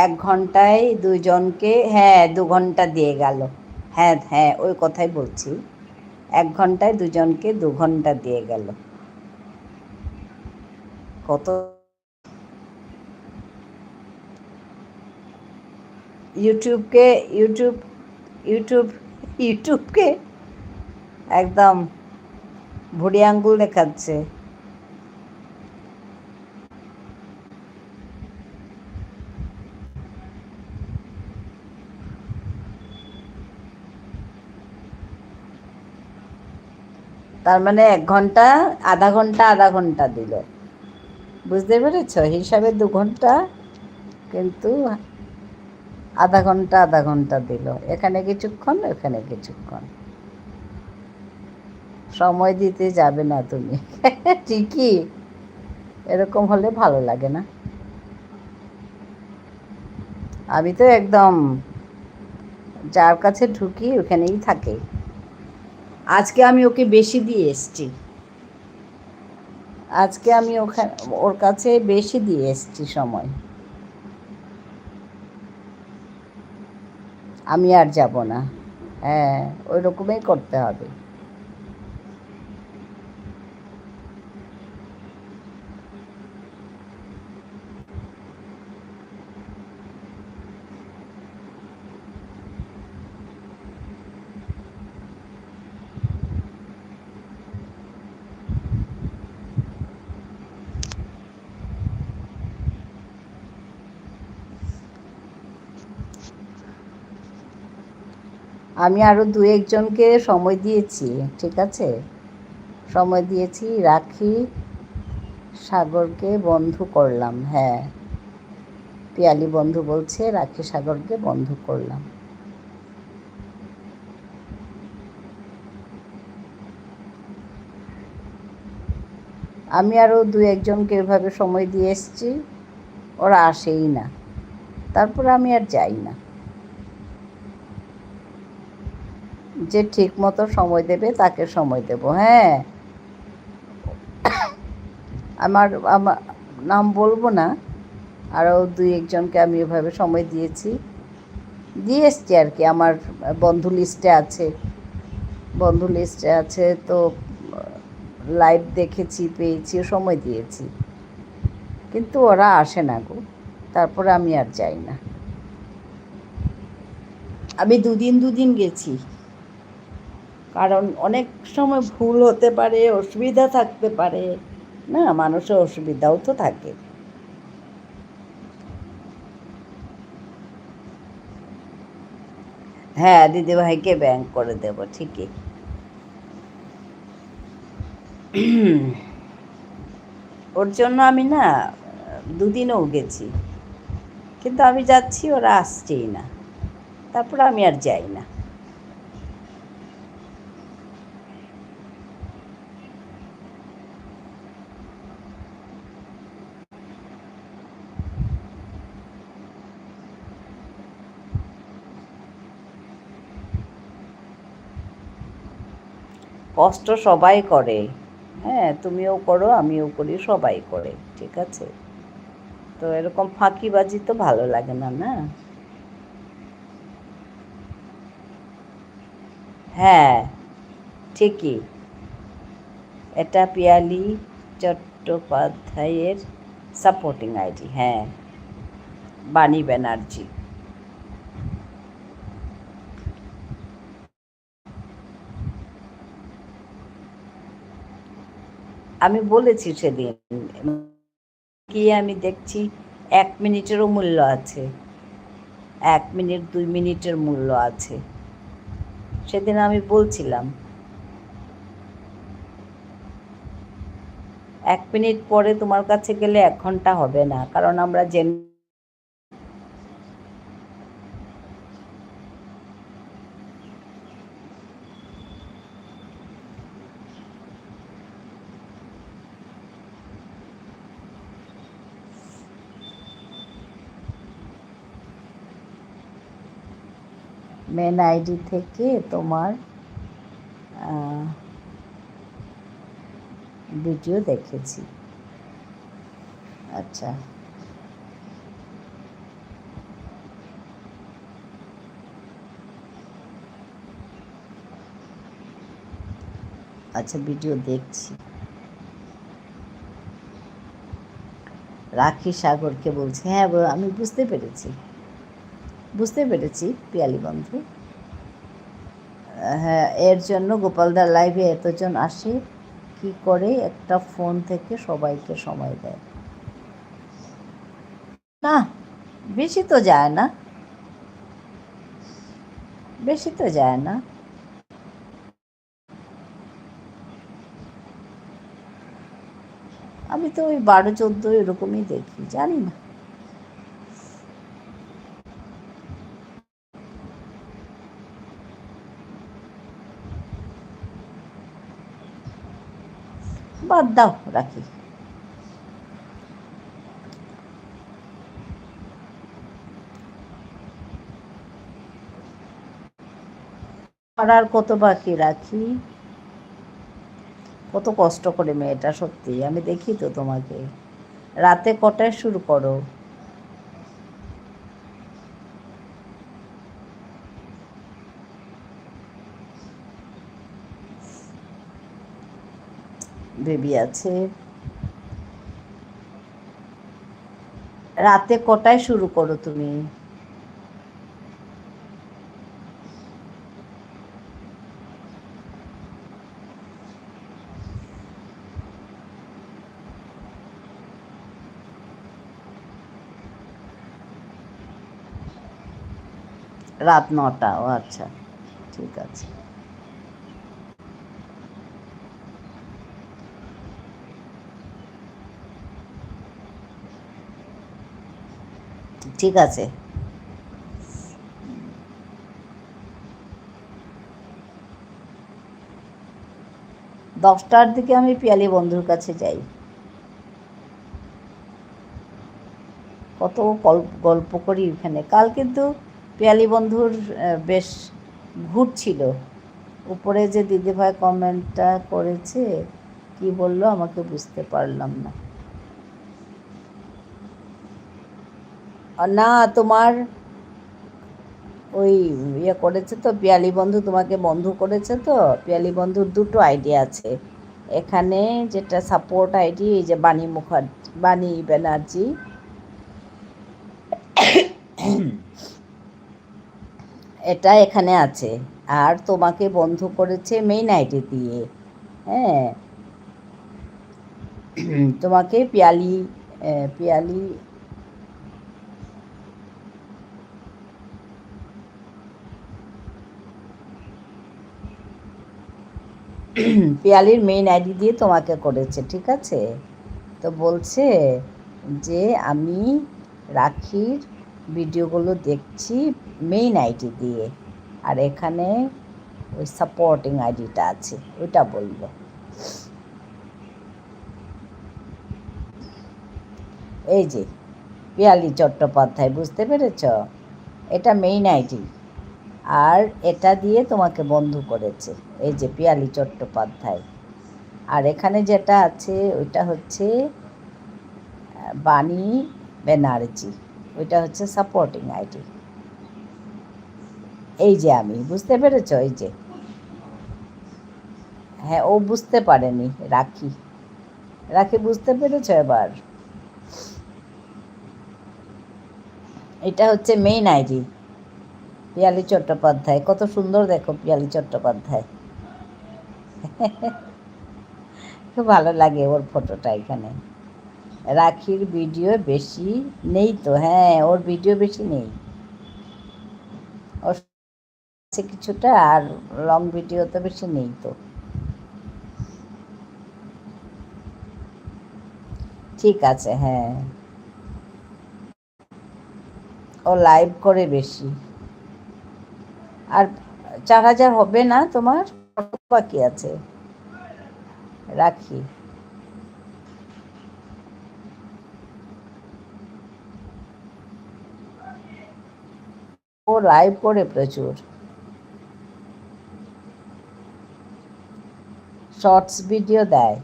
B: 1 ঘন্টায় 2 জনকে, হ্যাঁ 2 ঘন্টা দিয়ে গেল। হ্যাঁ হ্যাঁ, ওই কথাই বলছি। 1 ঘন্টায় 2 জনকে 2 ঘন্টা দিয়ে গেল। কত ইউটিউবকে ইউটিউব ইউটিউব ইউটিউবকে একদম ভুড়ি আঙ্গুল দেখাচ্ছে। তার মানে 1 ঘন্টা, আধা ঘন্টা আধা ঘন্টা দিল, বুঝতে পেরেছ? হিসাবে 2 ঘন্টা, কিন্তু আধা ঘন্টা আধা ঘন্টা দিল। এখানে কিছুক্ষণ, এখানে কিছুক্ষণ। সময় দিতে যাবে না তুমি। ঠিকই, এরকম হলে ভালো লাগে না। আমি তো একদম যার কাছে ঢুকি ওখানেই থাকে। আজকে আমি ওকে বেশি দিয়ে এসছি। আজকে আমি ওর কাছে বেশি দিয়ে এসছি সময়। আমি আর যাব না। হ্যাঁ, ওই রকমই করতে হবে। আমি আরও 2-1 জনকে সময় দিয়েছি, ঠিক আছে? সময় দিয়েছি। রাখি সাগরকে বন্ধু করলাম। হ্যাঁ, পিয়ালি বন্ধু বলছে রাখি সাগরকে বন্ধু করলাম। আমি আরও 2-1 জনকে এভাবে সময় দিয়ে এসছি, ওরা আসেই না। তারপরে আমি আর যাই না। যে ঠিক মতো সময় দেবে তাকে সময় দেব। হ্যাঁ, আমার আমার নাম বলবো না, আরও 2-1 জনকে আমি এভাবে সময় দিয়েছি, দিয়ে এসছি আর কি। আমার বন্ধু লিস্টে আছে, বন্ধু লিস্টে আছে তো। লাইভ দেখেছি, পেয়েছি, সময় দিয়েছি, কিন্তু ওরা আসে না গো। তারপরে আমি আর যাই না। আমি 2 দিন গেছি, কারণ অনেক সময় ভুল হতে পারে, অসুবিধা থাকতে পারে না, মানুষের অসুবিধাও তো থাকে। হ্যাঁ, দিদিভাইকে ব্যাংক করে দেব, ঠিকই। ওর জন্য আমি না 2 দিনও গেছি, কিন্তু আমি যাচ্ছি, ওরা আসছেই না। তারপরে আমি আর যাই না। কষ্ট সবাই করে। হ্যাঁ, তুমিও করো, আমিও করি, সবাই করে, ঠিক আছে? তো এরকম ফাঁকিবাজি তো ভালো লাগে না, না? হ্যাঁ, ঠিকই। এটা পিয়ালি চট্টোপাধ্যায়ের সাপোর্টিং আইডি। হ্যাঁ, বাণী ব্যানার্জি। আমি বলেছি সেদিন, কি আমি দেখছি 1 মিনিটেরও মূল্য আছে, 1 মিনিট 2 মিনিটের মূল্য আছে। সেদিন আমি বলছিলাম 1 মিনিট পরে তোমার কাছে গেলে 1 ঘন্টা হবে না, কারণ আমরা মেন আইডি থেকে তোমার ভিডিও দেখেছি। আচ্ছা, আচ্ছা, ভিডিও দেখছি। রাখি সাগরকে বলছি, হ্যাঁ আমি বুঝতে পেরেছি পিয়ালি বন্ধু। হ্যাঁ, এর জন্য গোপালদার লাইভে এতজন আসে কি করে একটা ফোন থেকে সবাইকে সময় দেয়? না, বেশি তো যায় না, বেশি তো যায় না। আমি তো ওই 12-14 এরকমই দেখি, জানি না। বাদ দাও, রাখি। আর কত বাকি রাখি, কত কষ্ট করে মেয়েটা, সত্যি আমি দেখি তো তোমাকে। রাতে কটায় শুরু করো? বেবি আছে। রাতে কটায় শুরু করো তুমি? রাত 9টা, ও আচ্ছা, ঠিক আছে। ঠিক আছে। 10টার দিকে আমি পিয়ালি বন্ধুর কাছে যাই। কত গল্প করি এখানে। কাল কিন্তু পিয়ালি বন্ধুর বেশ ঘুরছিল। উপরে যে দিদিভাই কমেন্টটা করেছে, কি বললো আমাকে বুঝতে পারলাম না। না, তোমার ওই ইয়ে করেছে তো, পিয়ালি বন্ধু তোমাকে বন্ধু করেছে তো। পিয়ালি বন্ধুর দুটো আইডি আছে এখানে, যেটা সাপোর্ট আইডি, এই যে বাণী ব্যানার্জি, এটা এখানে আছে। আর তোমাকে বন্ধু করেছে মেইন আইডি দিয়ে। হ্যাঁ, তোমাকে পিয়ালি পিয়ালির মেইন আইডি দিয়ে তোমাকে করেছে, ঠিক আছে। তো বলছে যে আমি রাখির ভিডিওগুলো দেখছি মেইন আইডি দিয়ে, আর এখানে ওই সাপোর্টিং আইডিটা আছে, ওইটা বললো। এই যে পিয়ালি চট্টোপাধ্যায়, বুঝতে পেরেছ? এটা মেইন আইডি, আর এটা দিয়ে তোমাকে বন্ধু করেছে, এই যে পিয়ালি চট্টোপাধ্যায়। আর এখানে যেটা আছে ওইটা হচ্ছে বাণী ব্যানার্জি, ওইটা হচ্ছে সাপোর্টিং আইডি। এই যে আমি, বুঝতে পেরেছ? এই যে, হ্যাঁ, ও বুঝতে পারেনি। রাখি রাখি বুঝতে পেরেছ এবার? এটা হচ্ছে মেইন আইডি, পিয়ালি চট্টোপাধ্যায়। কত সুন্দর দেখো পিয়ালি চট্টোপাধ্যায়। খুব ভালো লাগে ওর ফটোটা এখানে। রাখির ভিডিও বেশি নেই তো, হ্যাঁ, ওর ভিডিও বেশি নেই, ওর আছে কিছুটা, আর লং ভিডিও তো বেশি নেই তো। ঠিক আছে, হ্যাঁ, ও লাইভ করে বেশি। আর 4000 হবে না তোমার? কত বাকি আছে রাখি? ও লাইভ করে প্রচুর, শর্টস ভিডিও দেয়।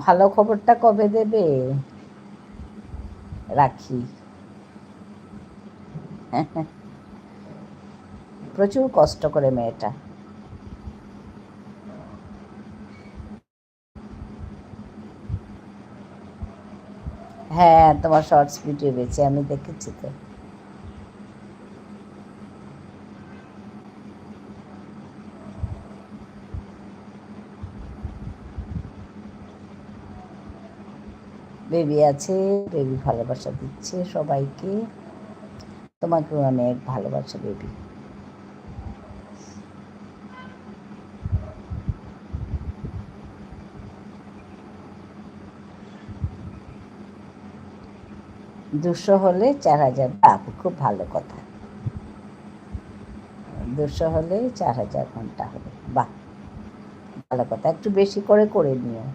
B: ভালো খবরটা কবে দেবে? রাখি। প্রচুর কষ্ট করে মেয়েটা। হ্যাঁ, তোমার শর্টস ভিডিও বেছে আমি দেখেছি তো। বেবি আছে, বেবি ভালোবাসা দিচ্ছে সবাইকে। তোমাকেও অনেক ভালোবাসা বেবি। দুশো হলে 4000, খুব ভালো কথা। 200 হলে 4000 ঘন্টা হবে, বাহ ভালো কথা। একটু বেশি করে নিও।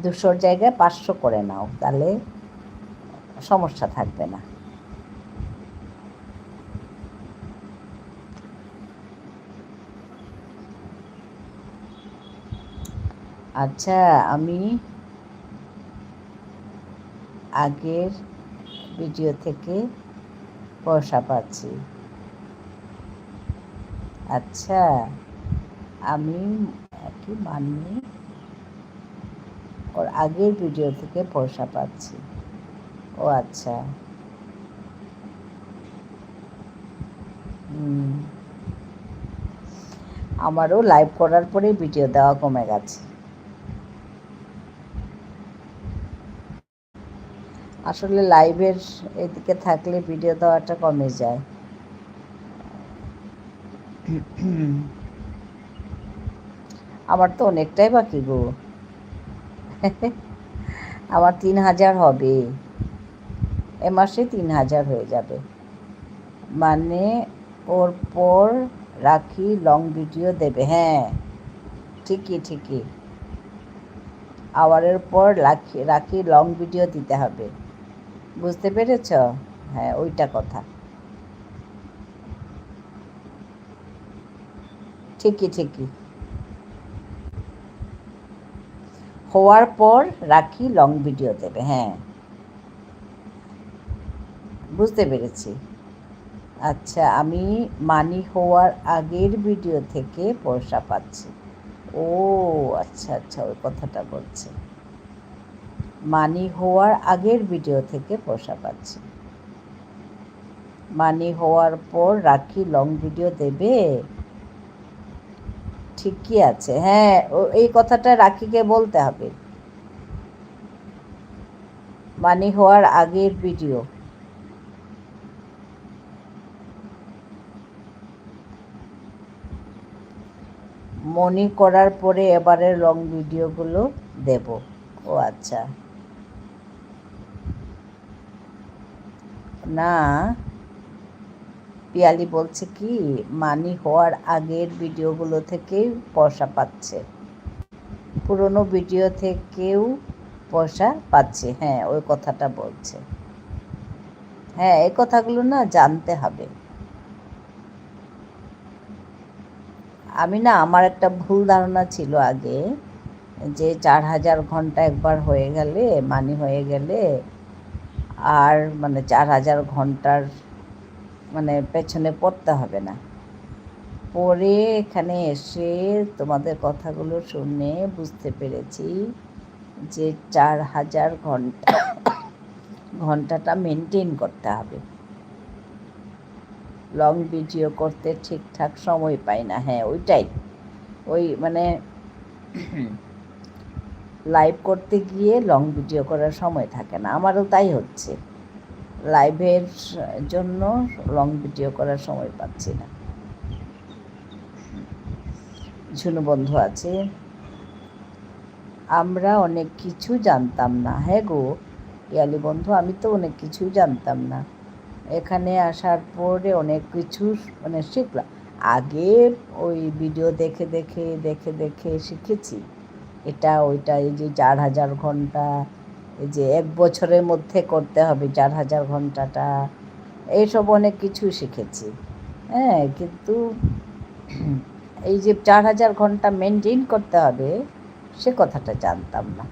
B: 200 জায়গায় 500 করে নাও, তাহলে সমস্যা থাকবে না। আচ্ছা, আমি আগের ভিডিও থেকে পয়সা পাচ্ছি। আচ্ছা, আমি কি মানি ওর আগের ভিডিও থেকে পয়সা পাচ্ছি। ও আচ্ছা, আমারও লাইভ করার পরে ভিডিও দেওয়া কমে গেছে। আসলে লাইভের এদিকে থাকলে ভিডিও দেওয়াটা কমে যায়। আমার তো অনেকটাই বাকি গো। আমার 3000 হবে, এ মাসে 3000 হয়ে যাবে। মানে ওর পর রাখি লং ভিডিও দেবে। হ্যাঁ ঠিকই, আওয়ারের পর রাখি লং ভিডিও দিতে হবে, বুঝতে পেরেছ? হ্যাঁ ওইটা কথা। ঠিকই হওয়ার পর রাখি লং ভিডিও দেবে। হ্যাঁ বুঝতে পেরেছি। আচ্ছা, আমি মানি হওয়ার আগের ভিডিও থেকে পয়সা পাচ্ছি। ও আচ্ছা, ওই কথাটা বলছে। মানি হওয়ার আগের ভিডিও থেকে পয়সা পাচ্ছি। মানি হওয়ার পর রাখি লং ভিডিও দেবে। ঠিকই আছে। হ্যাঁ এই কথাটা রাখিকে বলতে হবে। মানি হওয়ার আগের ভিডিও। মনি করার পরে এবারের লং ভিডিওগুলো দেব। ও আচ্ছা, না পিয়ালি বলছে কি মানি হওয়ার আগের ভিডিওগুলো থেকেই পয়সা পাচ্ছে, পুরনো ভিডিও থেকেও পয়সা পাচ্ছে। হ্যাঁ ওই কথাটা বলছে। হ্যাঁ এই কথাগুলো না জানতে হবে। আমি না, আমার একটা ভুল ধারণা ছিল আগে, যে 4000 ঘন্টা একবার হয়ে গেলে মানি হয়ে গেলে আর মানে 4000 ঘন্টার মানে পেছনে পড়তে হবে না। পরে এখানে এসে তোমাদের কথাগুলো শুনে বুঝতে পেরেছি যে 4000 ঘন্টাটা মেনটেন করতে হবে। লং ভিডিও করতে ঠিকঠাক সময় পাই না। হ্যাঁ ওইটাই, ওই মানে লাইভ করতে গিয়ে লং ভিডিও করার সময় থাকে না। আমারও তাই হচ্ছে, লাইভের জন্য লং ভিডিও করার সময় পাচ্ছি না। ঝুনু বন্ধু আছে, আমরা অনেক কিছু জানতাম না। হ্যাঁ গো পিয়ালি বন্ধু, আমি তো অনেক কিছুই জানতাম না, এখানে আসার পরে অনেক কিছু মানে শিখলাম। আগে ওই ভিডিও দেখে শিখেছি এটা ওইটা, এই যে 4000 ঘন্টা, এই যে 1 বছরের মধ্যে করতে হবে 4000 ঘন্টাটা, এইসব অনেক কিছু শিখেছি। হ্যাঁ কিন্তু এই যে 4000 ঘন্টা মেনটেন করতে হবে সে কথাটা জানতাম না।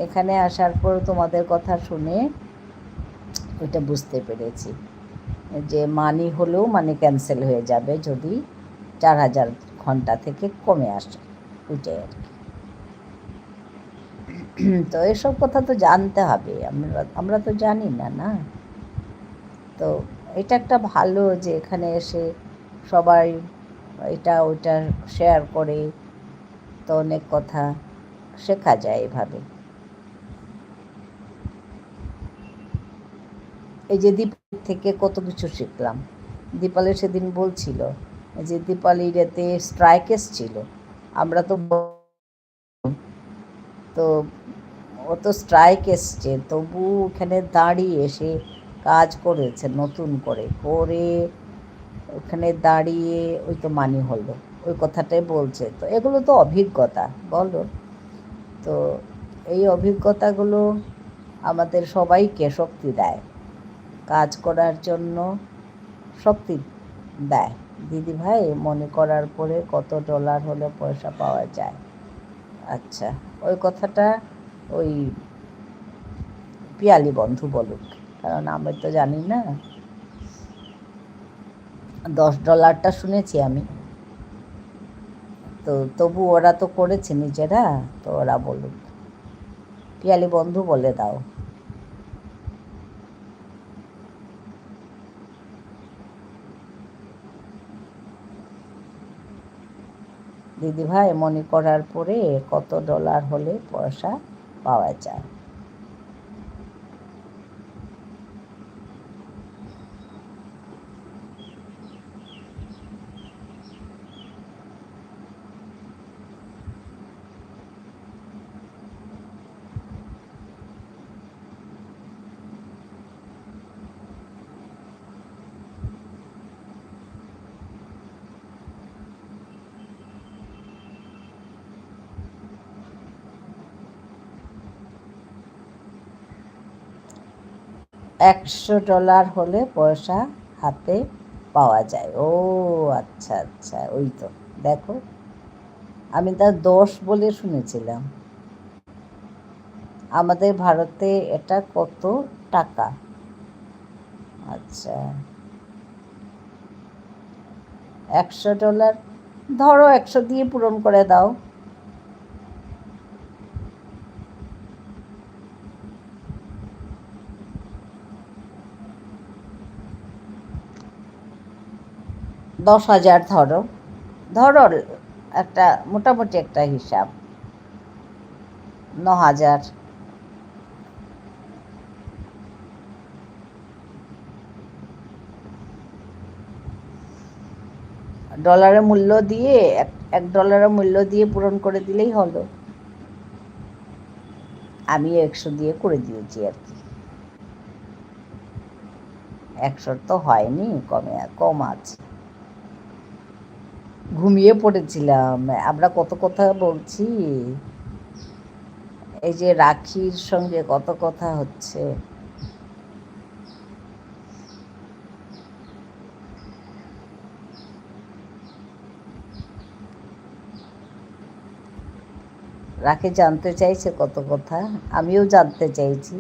B: এখানে আসার পর তোমাদের কথা শুনে ওইটা বুঝতে পেরেছি যে মানি হলেও মানে ক্যান্সেল হয়ে যাবে যদি 4000 ঘন্টা থেকে কমে আসে, ওইটাই আর কি। তো এসব কথা তো জানতে হবে, আমরা তো জানি না না। তো এটা একটা ভালো যে এখানে এসে সবাই এটা ওইটা শেয়ার করে, তো অনেক কথা শেখা যায় এভাবে। এই যে দীপালি থেকে কত কিছু শিখলাম। দীপালি সেদিন বলছিল যে দীপালির এতে স্ট্রাইক এসছিল, আমরা তো তো ও তো স্ট্রাইক এসছে তবু ওখানে দাঁড়িয়ে এসে কাজ করেছে নতুন করে করে, ওখানে দাঁড়িয়ে ওই তো মানি হলো, ওই কথাটাই বলছে। তো এগুলো তো অভিজ্ঞতা বলো। তো এই অভিজ্ঞতাগুলো আমাদের সবাইকে শক্তি দেয়, কাজ করার জন্য শক্তি দেয়। দিদি ভাই মনে করার পরে কত ডলার হলে পয়সা পাওয়া যায়। আচ্ছা, ওই কথাটা ওই পিয়ালি বন্ধু বলুক, কারণ আমি তো জানি না। $10টা শুনেছি আমি, তো তবু ওরা তো করেছে নিজেরা, তো ওরা বলুক। পিয়ালি বন্ধু বলে দাও। দিদি ভাই মনে করার পরে কত ডলার হলে পয়সা পাওয়া যায়। $100 হলে পয়সা হাতে পাওয়া যায়। ও আচ্ছা আচ্ছা, ওই তো দেখো, আমি তা 10 বলে শুনেছিলাম। আমাদের ভারতে এটা কত টাকা? আচ্ছা, $100 ধরো 100 দিয়ে পূরণ করে দাও। $10,000 ধরো, ধরো একটা মোটামুটি একটা হিসাব, 9,000। ডলারের মূল্য দিয়ে $1 মূল্য দিয়ে পূরণ করে দিলেই হলো। আমি 100 দিয়ে করে দিয়েছি আর কি। 100 তো হয়নি, কম আছে। ঘুমিয়ে পড়েছিলাম, আমরা কত কথা বলছি, এই যে রাখির সঙ্গে কত কথা হচ্ছে। রাখি জানতে চাইছে কত কথা, আমিও জানতে চাইছি।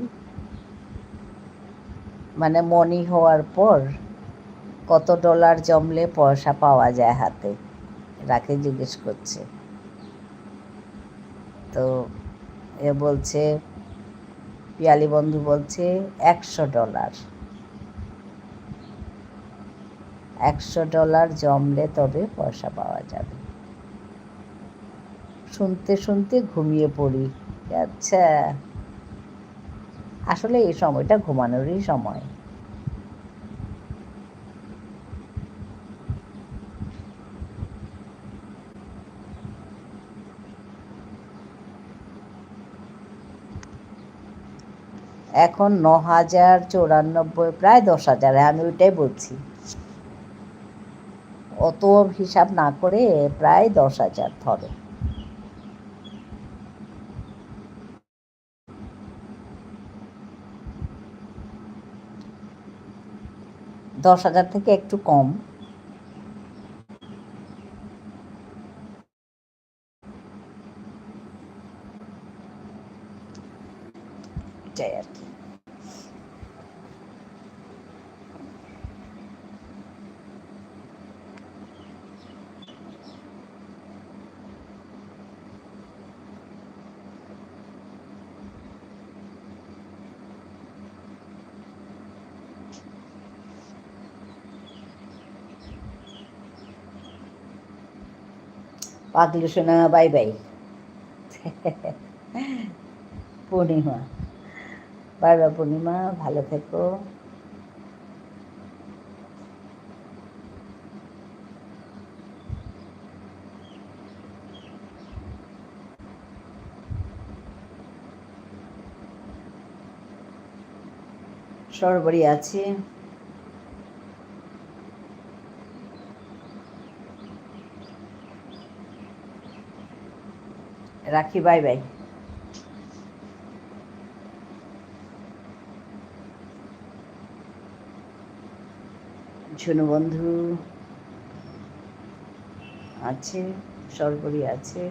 B: মানে মনি হওয়ার পর কত ডলার জমলে পয়সা পাওয়া যায় হাতে, রাখি জিজ্ঞেস করছে। তো এ বলছে, পিয়ালি বন্ধু বলছে $100, $100 জমলে তবে পয়সা পাওয়া যাবে। শুনতে শুনতে ঘুমিয়ে পড়ি। আচ্ছা, আসলে এই সময়টা ঘুমানোরই সময়। এখন 9,094, প্রায় 10,000। আমি ওইটাই বলছি, অত হিসাব না করে প্রায় 10,000 ধরো। 10,000 থেকে একটু কম। এটাই আর কি। পাগলু সোনা বাই বাই। পূর্ণিমা বাই বাই। পূর্ণিমা ভালো থেকো। সরবরি আছে। রাখি বাই বাই। ঝুনু বন্ধু আছে, সরবরি আছে।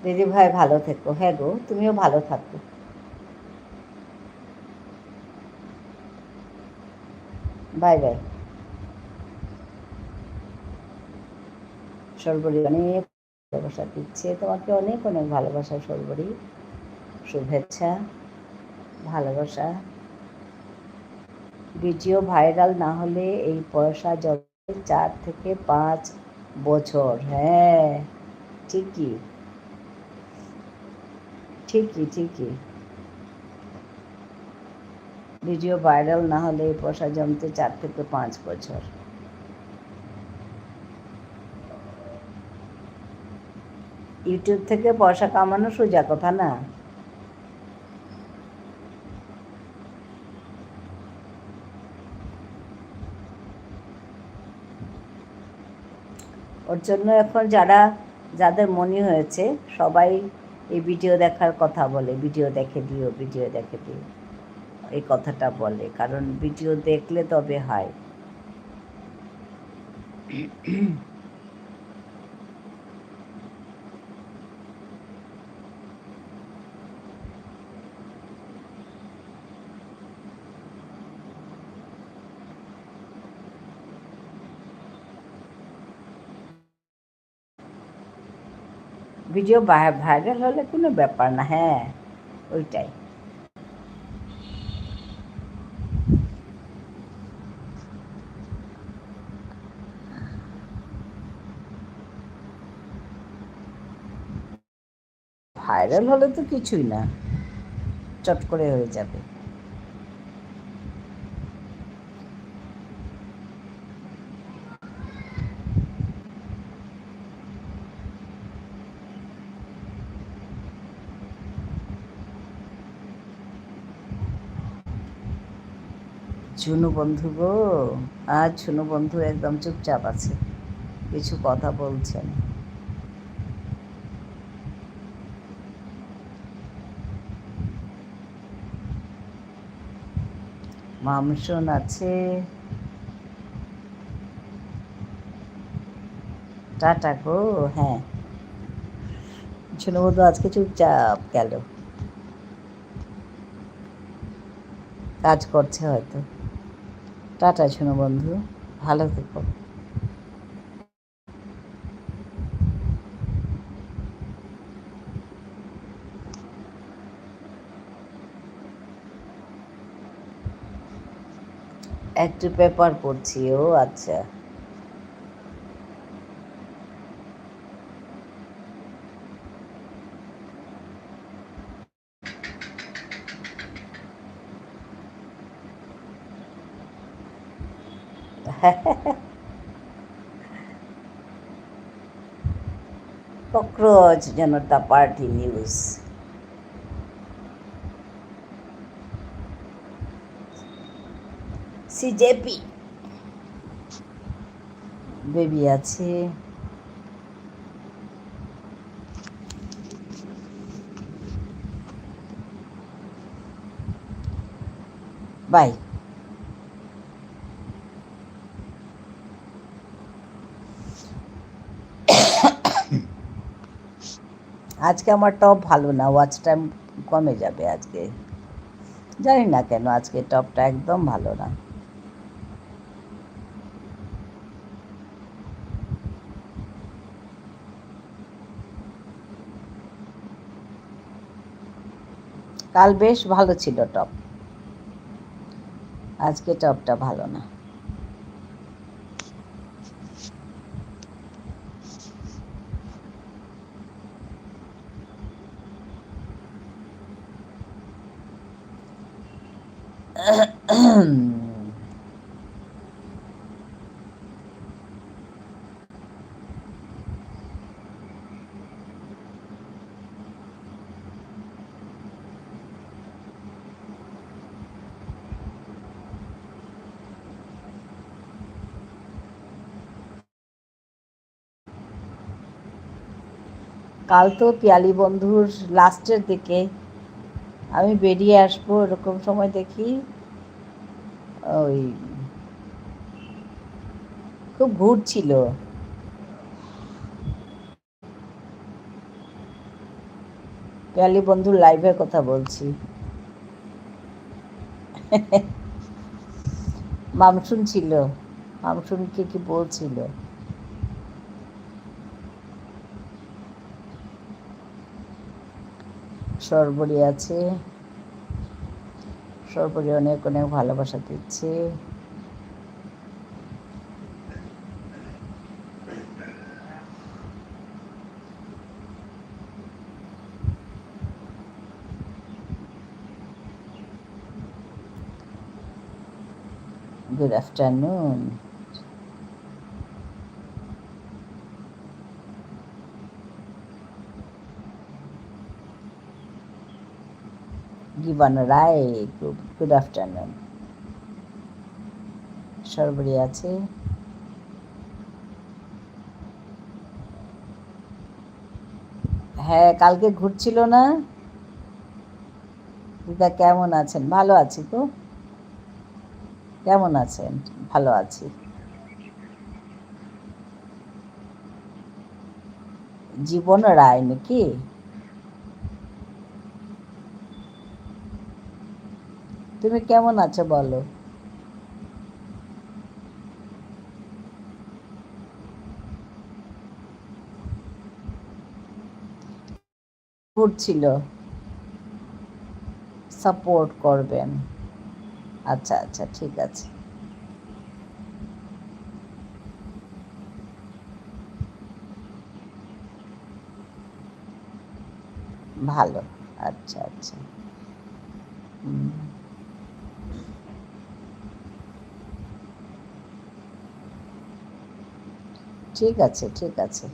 B: দিদি ভাই ভালো থেকো। হ্যাঁ গো, তুমিও ভালো থাকো। Bye bye. সরবরি অনেক ভালোবাসা দিচ্ছে তোমাকে, অনেক অনেক ভালোবাসা সরবরি। শুভেচ্ছা, ভালোবাসা। ভিডিও ভাইরাল না হলে এই পয়সা জমে 4 থেকে 5 বছর। হ্যাঁ ঠিকই ঠিকই ঠিকই। ভিডিও ভাইরাল না হলে এই পয়সা জমতে 4 থেকে 5 বছর। ইউটিউব থেকে পয়সা কামানো সোজা কথা না। ওর জন্য এখন যাদের মনে হয়েছে সবাই এই ভিডিও দেখার কথা বলে, ভিডিও দেখে দিও, ভিডিও দেখে দিও, এই কথাটা বলে, কারণ ভিডিও দেখলে তবে হয়। ভিডিও ভাইরাল হলে কোনো ব্যাপার না। হ্যাঁ ওইটাই। ভাইরাল হলে তো কিছুই না, চট করে হয়ে যাবে। ঝুনু বন্ধু গো, আজ ঝুনু বন্ধু একদম চুপচাপ আছে, কিছু কথা বলছেন। মামসুন আছে। টাটা গো। হ্যাঁ ঝুনু বন্ধু আজকে চুপচাপ গেল, কাজ করছে হয়তো। টাটা ঝুনু বন্ধু, ভালো থেকো। একটু পেপার পড়ছি। ও আচ্ছা। ককরোচ জনতা পার্টি নিউজ। সিজেপি বেবি আছে। বাই। আজকে আমার টপ ভালো না, ওয়াচ টাইম কমে যাবে আজকে, জানি না কেন আজকে টপটা একদম ভালো না। কাল বেশ ভালো ছিল টপ, আজকে টপটা ভালো না। কাল তো পিয়ালি বন্ধুর লাস্টের দিকে আমি বেরিয়ে আসবো এরকম সময় দেখি ওই খুব ঘুরছিল। পিয়ালি বন্ধুর লাইভের কথা বলছি। মামসুন ছিল, মামসুনকে কি বলছিল, সর্বরী আছে, সর্বরী অনেক অনেক ভালোবাসা দিচ্ছে। Good afternoon. Giban Roy, good afternoon. Sarbari আছে, হ্যাঁ কালকে ঘুরছিল না। দিদা কেমন আছেন? ভালো আছি তো। কেমন আছেন? ভালো আছি। জীবন রায় নাকি? তুমি কেমন আছো বলো? ঘুরছিল, সাপোর্ট করবেন। আচ্ছা আচ্ছা ঠিক আছে, ভালো। আচ্ছা আচ্ছা, ঠিক আছে ঠিক আছে।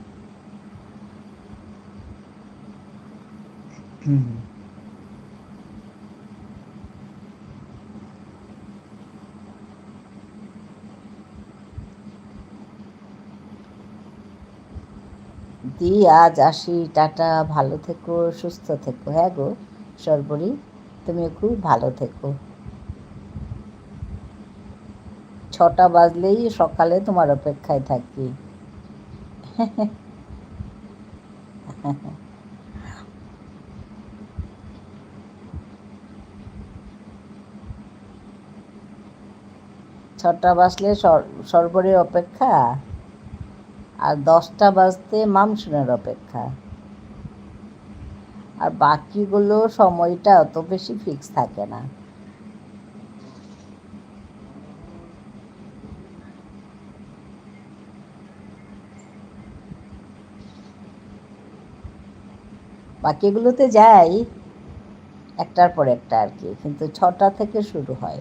B: দি আজ আসি, টাটা, ভালো থেকো, সুস্থ থেকো। হ্যাঁ গো সর্বরী, তুমিও খুব ভালো থেকো। 6টা বাজলেই সকালে তোমার অপেক্ষায় থাকি। 6টা বাজলে সর্বরীর অপেক্ষা, আর 10টা বাজতে মামসুনের অপেক্ষা। আর বাকিগুলো সময়টা অত বেশি ফিক্স থাকে না। বাকিগুলোতে যাই একটার পর একটা আর কি, কিন্তু 6টা থেকে শুরু হয়।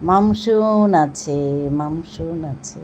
B: মামসুন আছে, মামসুন আছে।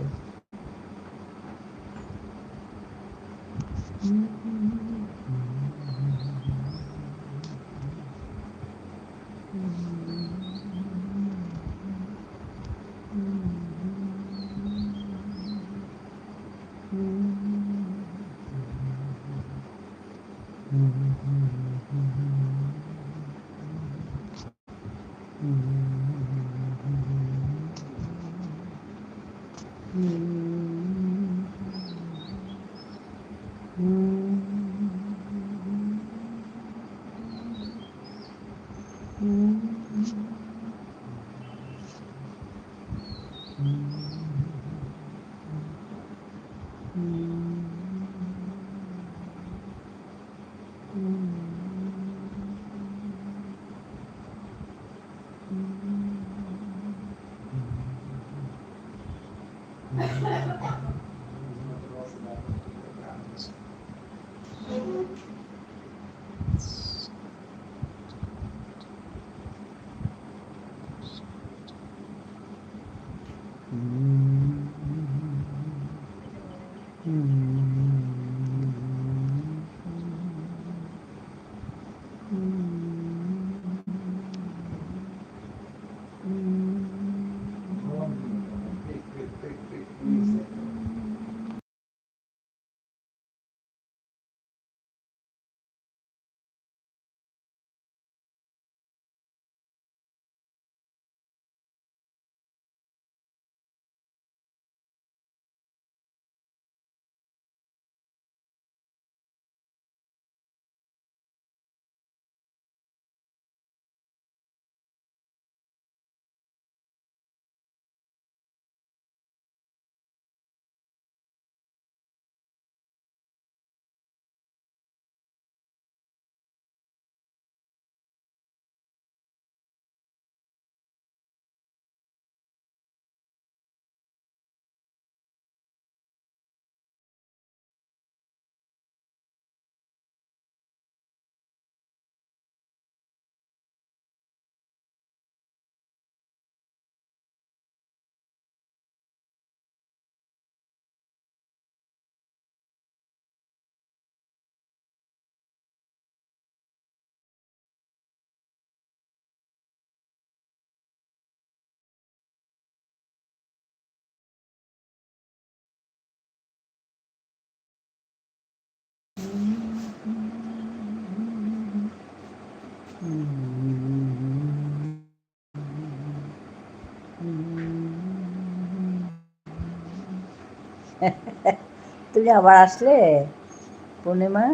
B: তুমি আবার আসলে পূর্ণিমা?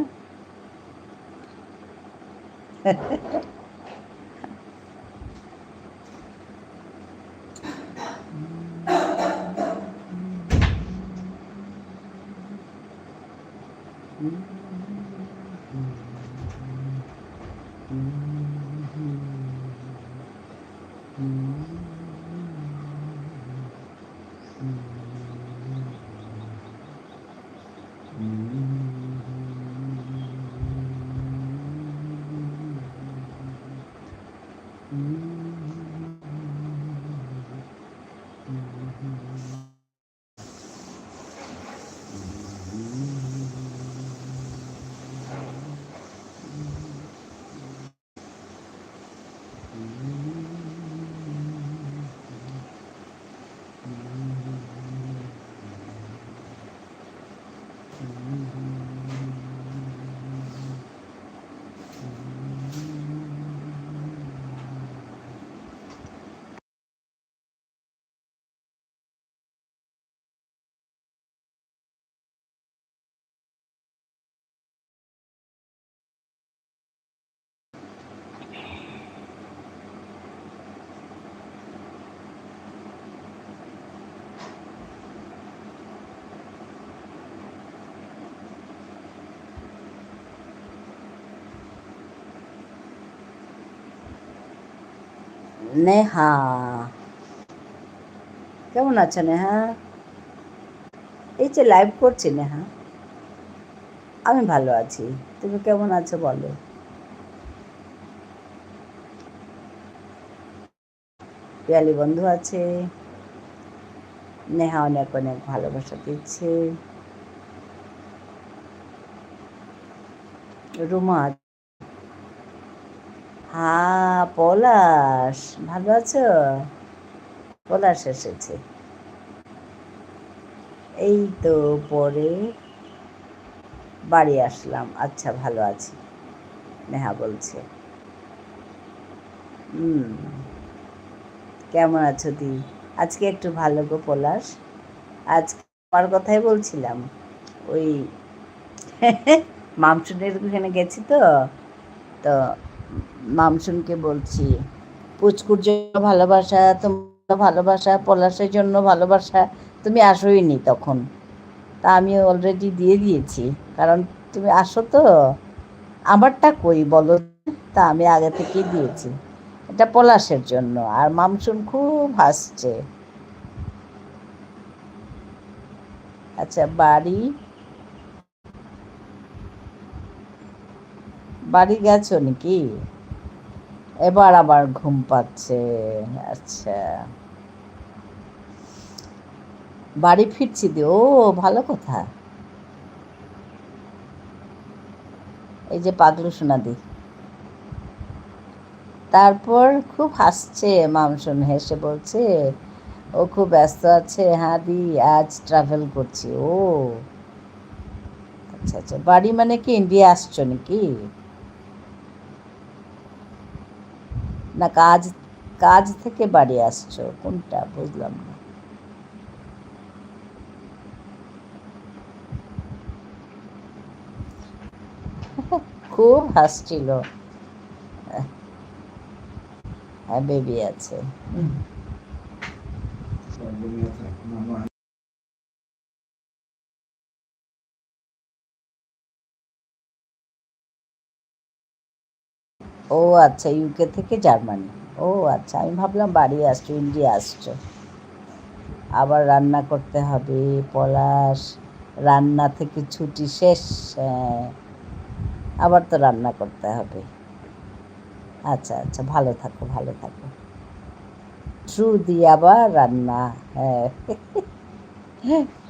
B: নেহা, কেমন আছো নেহা? এই যে লাইভ করছি নেহা। আমি ভালো আছি, তুমি কেমন আছো বলো? পিয়ালি বন্ধু আছে, নেহা অনেক অনেক ভালোবাসা দিচ্ছে। রুমা, হ্যাঁ পলাশ, ভালো আছো? পলাশ এসেছে এই তো, পরে বাড়ি আসলাম। আচ্ছা, ভালো আছি, নেহা বলছে। কেমন আছো দি? আজকে একটু ভালো গো পলাশ। আজকে আমার কথাই বলছিলাম, ওই মামসুনের ওখানে গেছি তো তো মামসুনকে বলছি, পুচকুর জন্য ভালোবাসা, তোমার ভালোবাসা, পলাশের জন্য ভালোবাসা, তুমি আসোই নি তখন। তা আমি অলরেডি দিয়ে দিয়েছি, কারণ তুমি আসো তো। আমারটা কই বলো? তা আমি আগে থেকেই দিয়েছি। এটা পলাশের জন্য। আর মামসুন খুব হাসছে। আচ্ছা, বাড়ি গেছো নাকি? এবার আবার ঘুম পাচ্ছে। আচ্ছা, বাড়ি ফিরছি দি। ও, ভালো কথা। এই যে পাগলু সোনাদি। তারপর খুব হাসছে মামসুন, হেসে বলছে ও খুব ব্যস্ত আছে। হ্যাঁ দি, আজ ট্রাভেল করছি। ও আচ্ছা আচ্ছা, বাড়ি মানে কি ইন্ডিয়া আসছো নাকি? না কাজ, কাজ থেকে বাড়ি আসছো, কোনটা বুঝলাম না। খুব হাসছিল। হ্যাঁ, বেবি আছে। ও আচ্ছা, ইউকে থেকে জার্মানি। ও আচ্ছা, আমি ভাবলাম বাড়ি আসছো, ইন্ডিয়া আসছো। আবার রান্না করতে হবে। পলাশ, রান্না থেকে ছুটি শেষ। হ্যাঁ, আবার তো রান্না করতে হবে। আচ্ছা আচ্ছা, ভালো থাকো ভালো থাকো। ট্রু দিয়ে আবার রান্না। হ্যাঁ,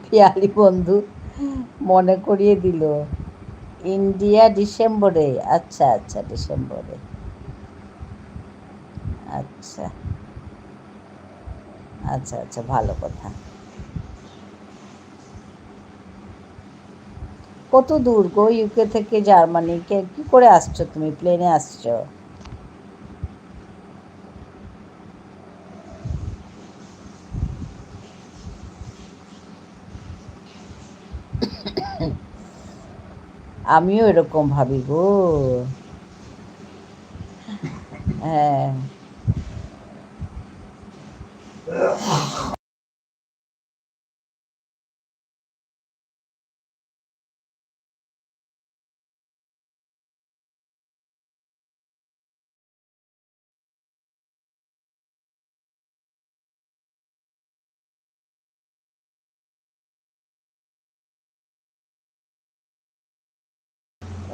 B: পিয়ালি বন্ধু মনে করিয়ে দিল। ইন্ডিয়া ডিসেম্বরে। আচ্ছা আচ্ছা, ডিসেম্বরে। আচ্ছা আচ্ছা আচ্ছা, ভালো কথা। কত দূর গো ইউকে থেকে জার্মানি? কি করে আসছো তুমি? প্লেনে আসছো? আমিও এরকম ভাবি গো। হ্যাঁ।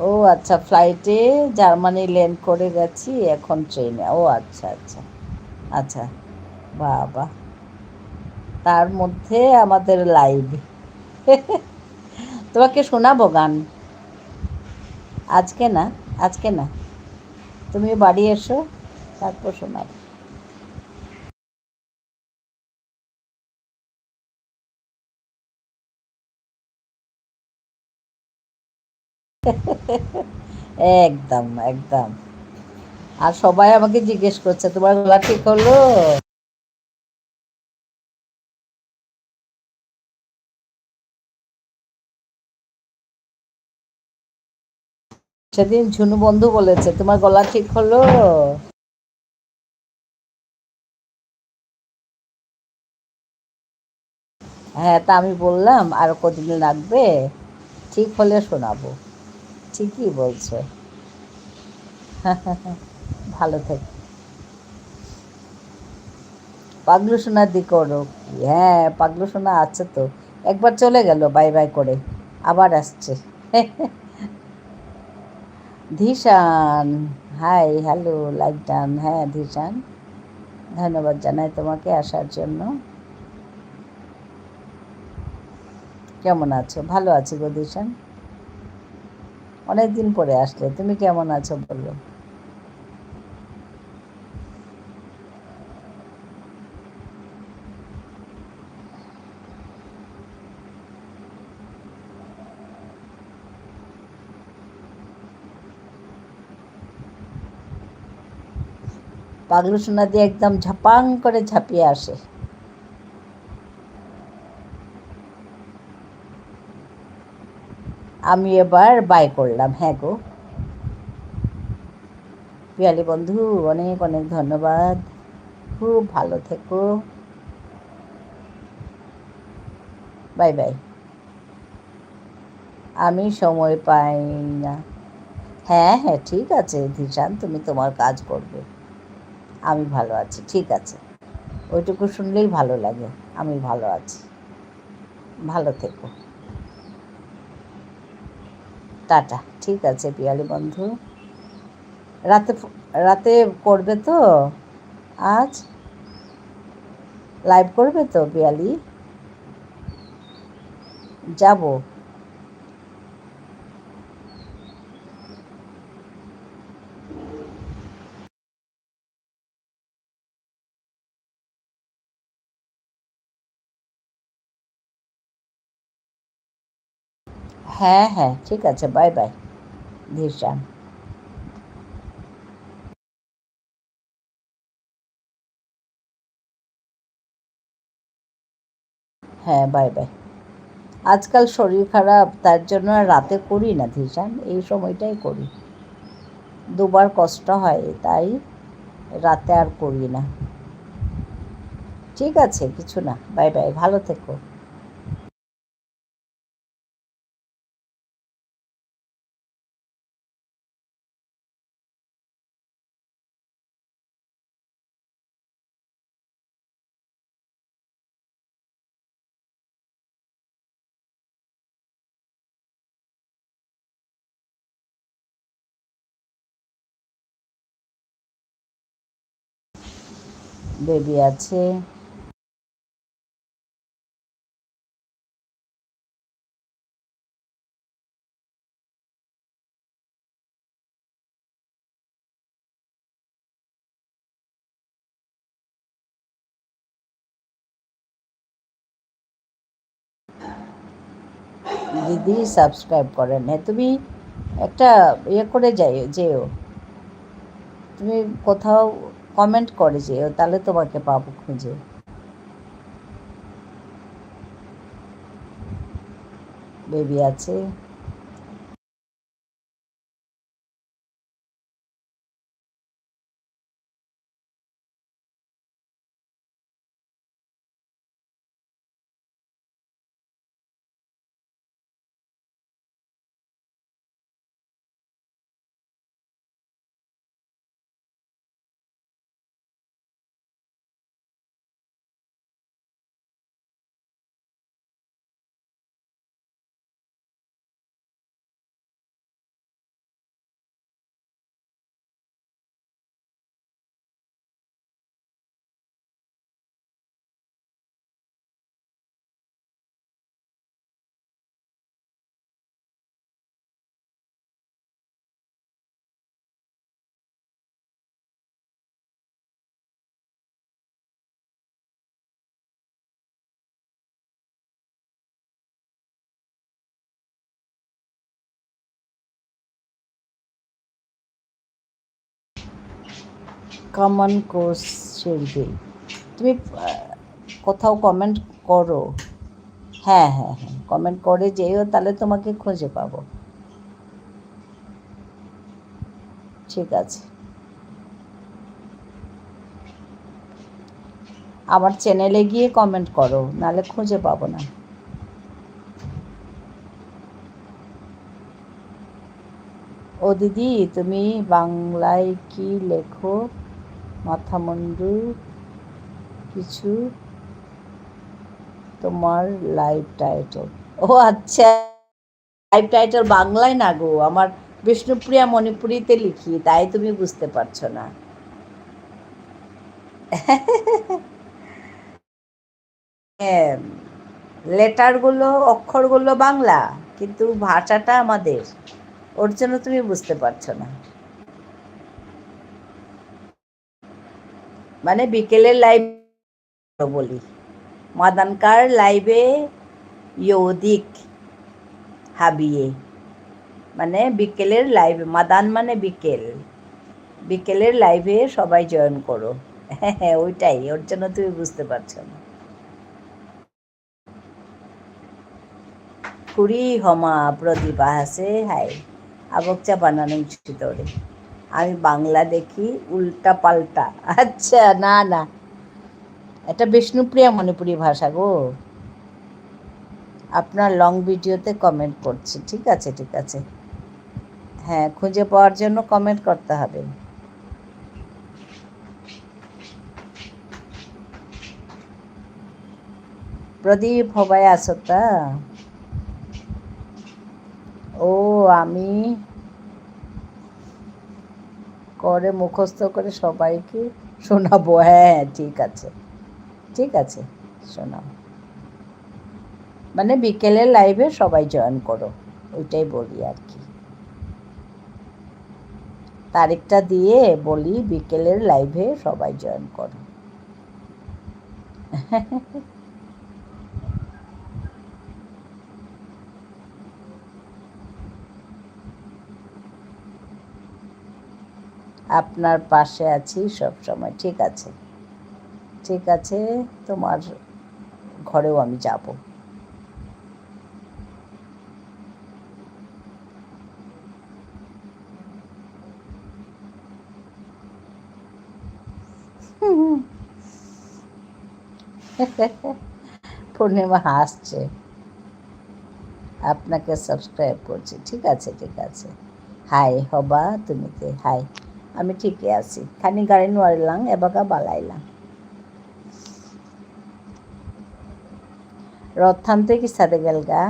B: ও আচ্ছা, ফ্লাইটে জার্মানি ল্যান্ড করে গেছি, এখন ট্রেনে। ও আচ্ছা আচ্ছা আচ্ছা, বাবা। তার মধ্যে আমাদের লাইভ। তোমাকে শোনাবো গান। আজকে না, আজকে না, তুমি বাড়ি এসো, তারপর শোনাবো। একদম একদম। আর সবাই আমাকে জিজ্ঞেস করছে তোমার গলা ঠিক হলো? সেদিন ঝুনু বন্ধু বলেছে তোমার গলা ঠিক হলো। হ্যাঁ, তা আমি বললাম আর কতদিন লাগবে, ঠিক হলে শোনাবো। ঠিকই বলছো। ভালো থেকো। পাগলু সোনার দিকে ওরও কি? হ্যাঁ, পাগলু সোনা আছে তো। একবার চলে গেল বাই বাই করে, আবার আসছে। ধীশান, হাই, হ্যালো, লাইক ডান। হ্যাঁ ধীশান, ধন্যবাদ জানাই তোমাকে আসার জন্য। কেমন আছো? ভালো আছি গো ধীশান, অনেকদিন পরে আসলে। তুমি কেমন আছো বলো? পাগলু সোনা দিয়ে একদম ঝাপাং করে ঝাঁপিয়ে আসে। আমি এবার বাই করলাম। হ্যাঁ গো, পিয়ালি বন্ধু, অনেক অনেক ধন্যবাদ। খুব ভালো থেকো। Bye bye. আমি সময় পাই না। হ্যাঁ হ্যাঁ, ঠিক আছে ধিশান, তুমি তোমার কাজ করবে। আমি ভালো আছি, ঠিক আছে। ওইটুকু শুনলেই ভালো লাগে। আমি ভালো আছি। ভালো থেকো। টাটা। ঠিক আছে পিয়ালি বন্ধু। রাতে রাতে করবে তো? আজ লাইভ করবে তো পিয়ালি? যাব। হ্যাঁ হ্যাঁ, ঠিক আছে, বাই বাই ধিশান। হ্যাঁ, বাই বাই। আজকাল শরীর খারাপ, তার জন্য আর রাতে করি না ধিশান, এই সময়টাই করি। দুবার কষ্ট হয়, তাই রাতে আর করি না। ঠিক আছে, কিছু না, বাই বাই, ভালো থেকো। বেবি আছে। দিদি সাবস্ক্রাইব করেন। হ্যাঁ, তুমি একটা করে যেও, তুমি কোথাও কমেন্ট করে যেও, তাহলে তোমাকে পাবো খুঁজে। বেবি আছে। কমন কোর্স শিল্পী, তুমি কোথাও কমেন্ট করো। হ্যাঁ হ্যাঁ হ্যাঁ, কমেন্ট করে যেও, তাহলে তোমাকে খুঁজে পাবো। ঠিক আছে। আমার চ্যানেলে গিয়ে কমেন্ট করো, নাহলে খুঁজে পাবো না। ও দিদি, তুমি বাংলায় কি লেখো? মাথামুন্ডু কিছু তোমার লাইভ টাইটেল? ও আচ্ছা, লাইভ টাইটেল বাংলায় না গো, আমার বিষ্ণুপ্রিয়া মণিপুরীতে লিখি, তাই তুমি বুঝতে পারছো না। লেটারগুলো, অক্ষরগুলো বাংলা, কিন্তু ভাষাটা আমাদের, ওর জন্য তুমি বুঝতে পারছো না। মানে বিকেলের লাইভ বলি, মাদানকার লাইভে ইয়োদিক হাবিয়ে, মানে বিকেলের লাইভে, মাদান মানে বিকেল, বিকেলের লাইভে সবাই জয়েন করো। হ্যাঁ হ্যাঁ, ওইটাই, ওর জন্য তুমি বুঝতে পারছো না। খুরি হমা প্রদীপা হাসে হাই, আবকচা বানানো তোরে। আমি বাংলা দেখি উল্টা পাল্টা। আচ্ছা, না না, এটা বিষ্ণুপ্রিয়া মণিপুরি ভাষা গো। আপনার লং ভিডিওতে কমেন্ট করছি। ঠিক আছে, ঠিক আছে। হ্যাঁ, খুঁজে পাওয়ার জন্য কমেন্ট করতে হবে। প্রদীপ হবাই আছো তা? ও, আমি করে মুখস্থ করে সবাইকে শোনাবো। হ্যাঁ, ঠিক আছে, ঠিক আছে, শোনাও। মানে বিকেলের লাইভে সবাই জয়েন করো, ওইটাই বলি আর কি। তারিখটা দিয়ে বলি বিকেলের লাইভে সবাই জয়েন করো। আপনার পাশে আছি সব সময়। ঠিক আছে, ঠিক আছে, তোমার ঘরেও আমি যাব। পূর্ণিমা হাসছে। আপনাকে সাবস্ক্রাইব করছি। ঠিক আছে, ঠিক আছে। হাই হবা তুমিতে হাই। আমি ঠিকই আছি, খানি গাড়ি নোয়ারিলাম এবাকা বালাইলাম। রথ থামতে কি সাথে গেলগা?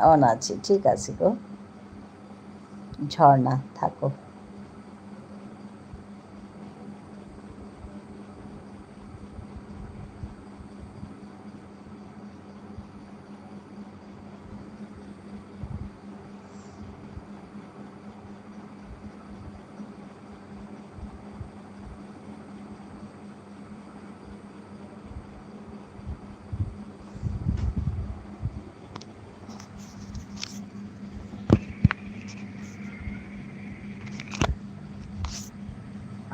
B: অন আছি, ঠিক আছে গো। ঝর্ণা থাকো।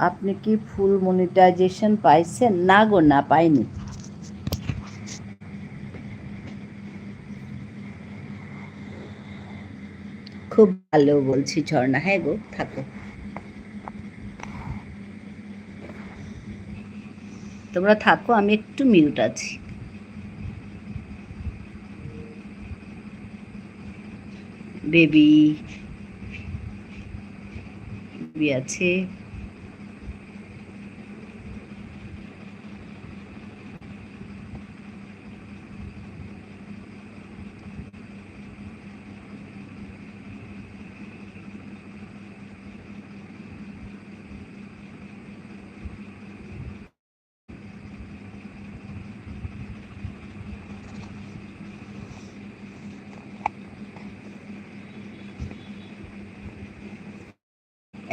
B: আপনি কি ফুল মনিটাইজেশন পাইছেন? না গো, না পাইনি। খুব ভালো বলছি ঝর্ণা। হ্যাঁ গো, থাকো। তোমরা থাকো, আমি একটু মিউট আছি। বেবি বেবি আছে।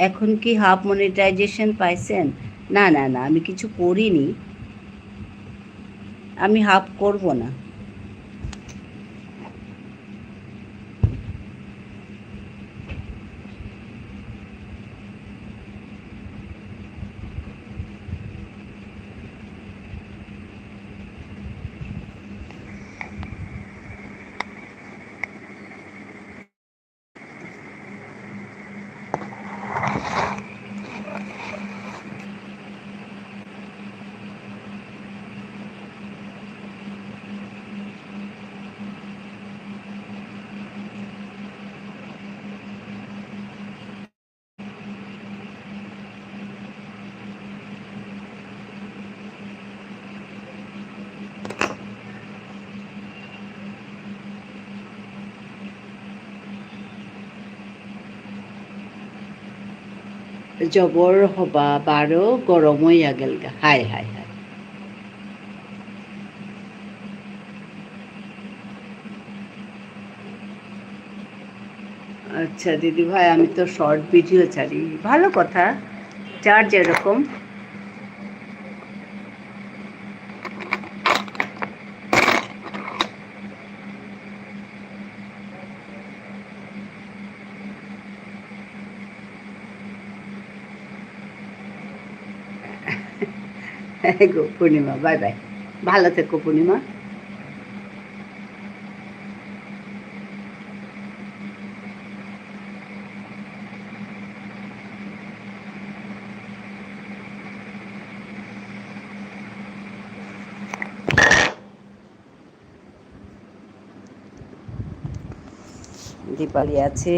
B: এখন কি হাফ মনিটাইজেশন পাইছেন? না না না, আমি কিছু করিনি, আমি হাফ করব না। জবর হবা 12 গরম হইয়া গেলগা। হায় হায় হায়। আচ্ছা দিদি ভাই, আমি তো শর্ট ভিডিও ছাড়ি। ভালো কথা, যার যেরকম। হ্যাঁ গো পূর্ণিমা, বাই বাই। ভালো থেকো পূর্ণিমা। দীপালি আছে,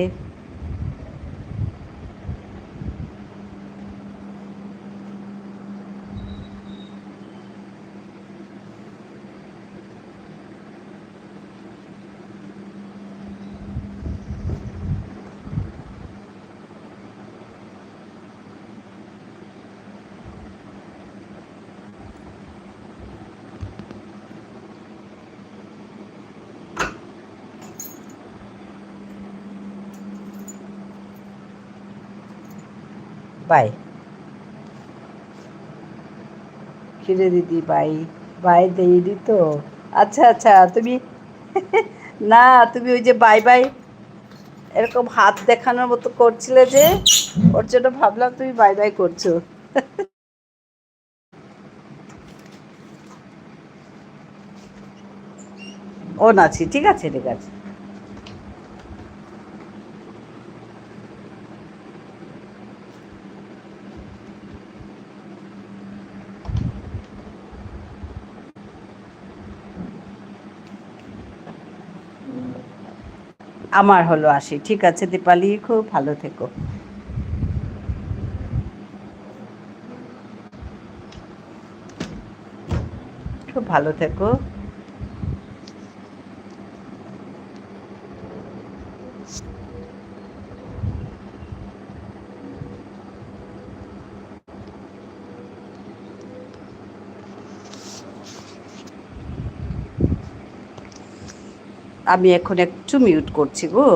B: বাই। কিরে দিদি বাই? বাই দেইনি তো। আচ্ছা আচ্ছা, তুমি না, তুমি ওই যে বাই বাই এরকম হাত দেখানোর মতো করছিলে যে, ওর জন্য ভাবলাম তুমি বাই বাই করছো। ও নাছি, ঠিক আছে ঠিক আছে। আমার হলো আসি, ঠিক আছে দীপালি, খুব ভালো থেকো। খুব ভালো থেকো। আমি এখন একটু মিউট করছি গো।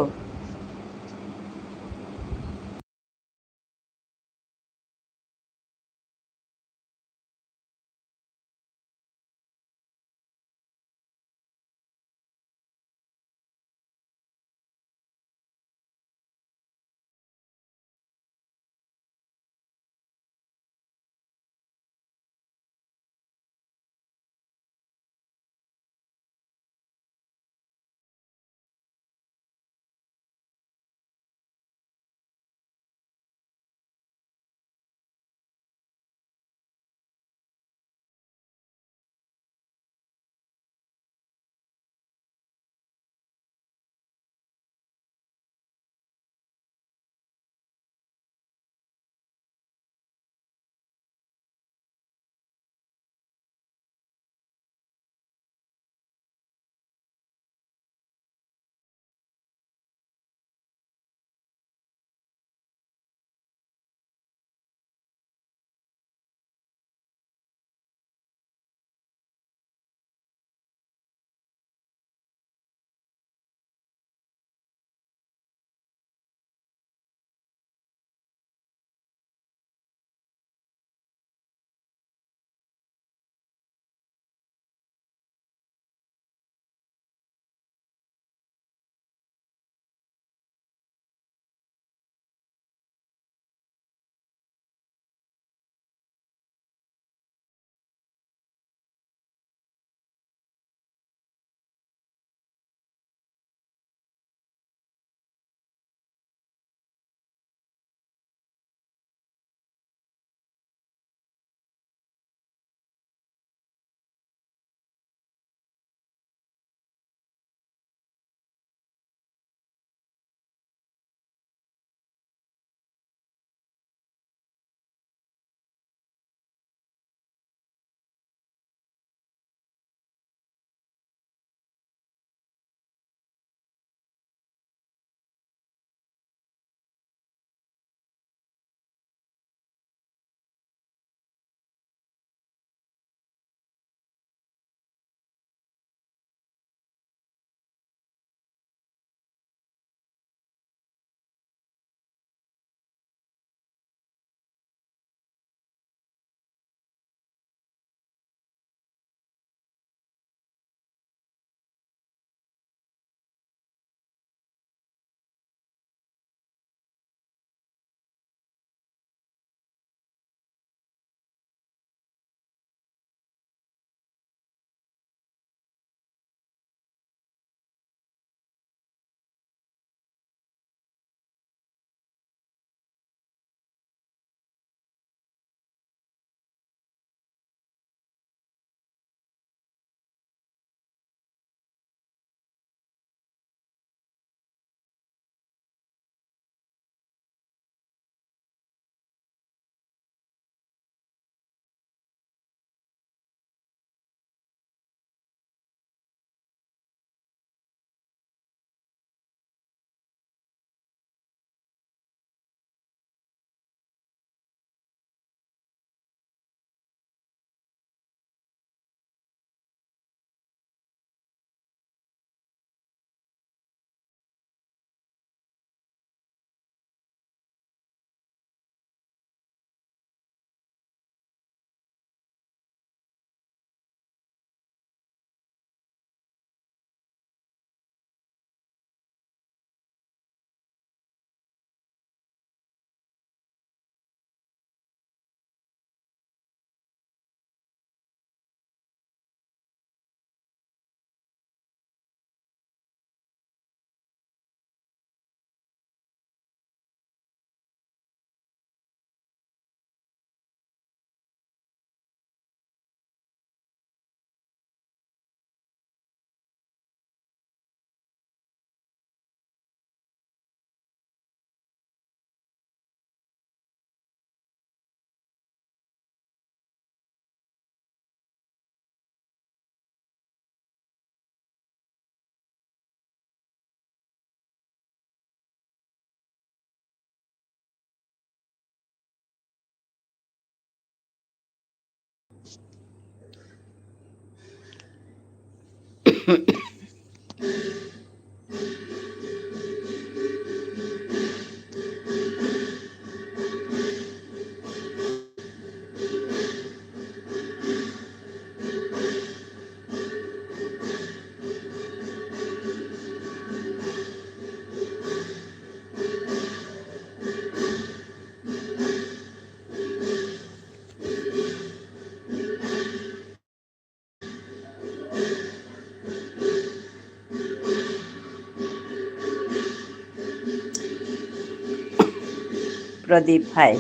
B: প্রদীপ, high.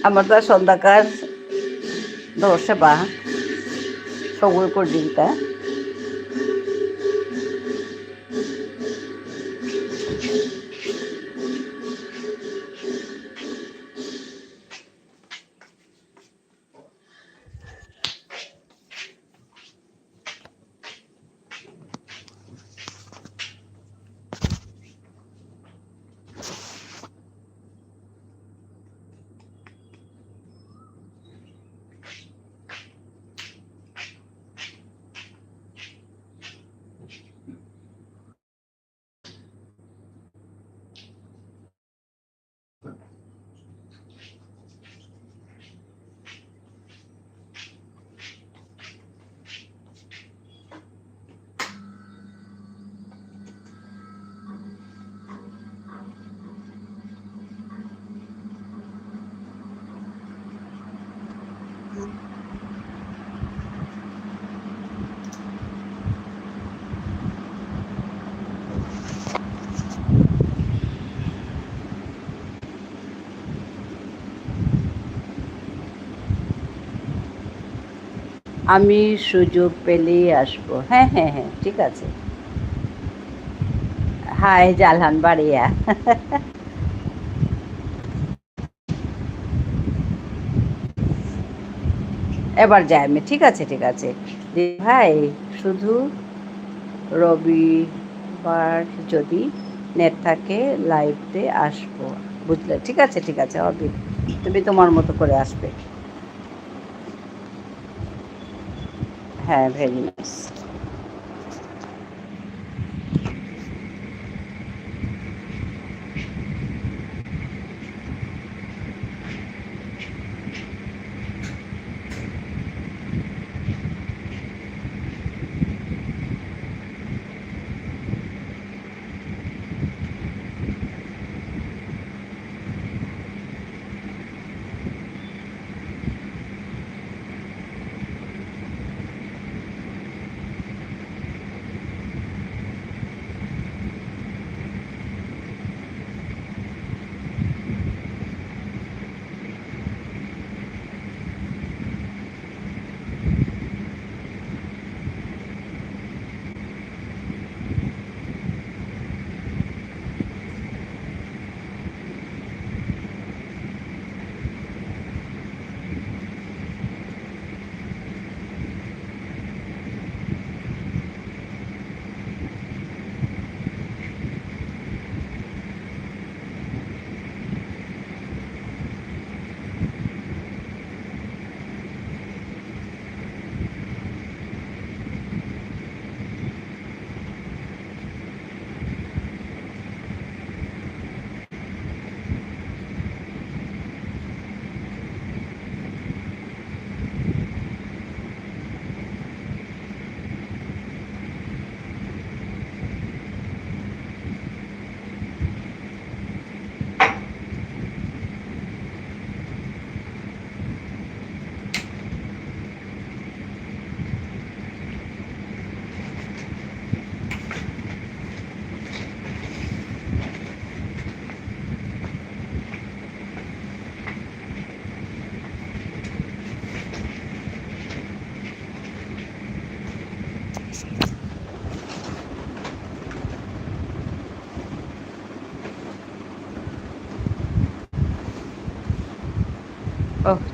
B: Amarta Sondakar, Dosha Ba, Sogul Kodinka. আমি সুযোগ পেলেই আসবো। হ্যাঁ হ্যাঁ হ্যাঁ, ঠিক আছে। হাই জালহান বাড়িয়া। এবার যাই আমি, ঠিক আছে ঠিক আছে। ভাই শুধু রবিবার যদি নেট থাকে লাইভে আসবো, বুঝলে? ঠিক আছে ঠিক আছে অবি, তুমি তোমার মতো করে আসবে। হ্যাঁ, ভেরি নাইস।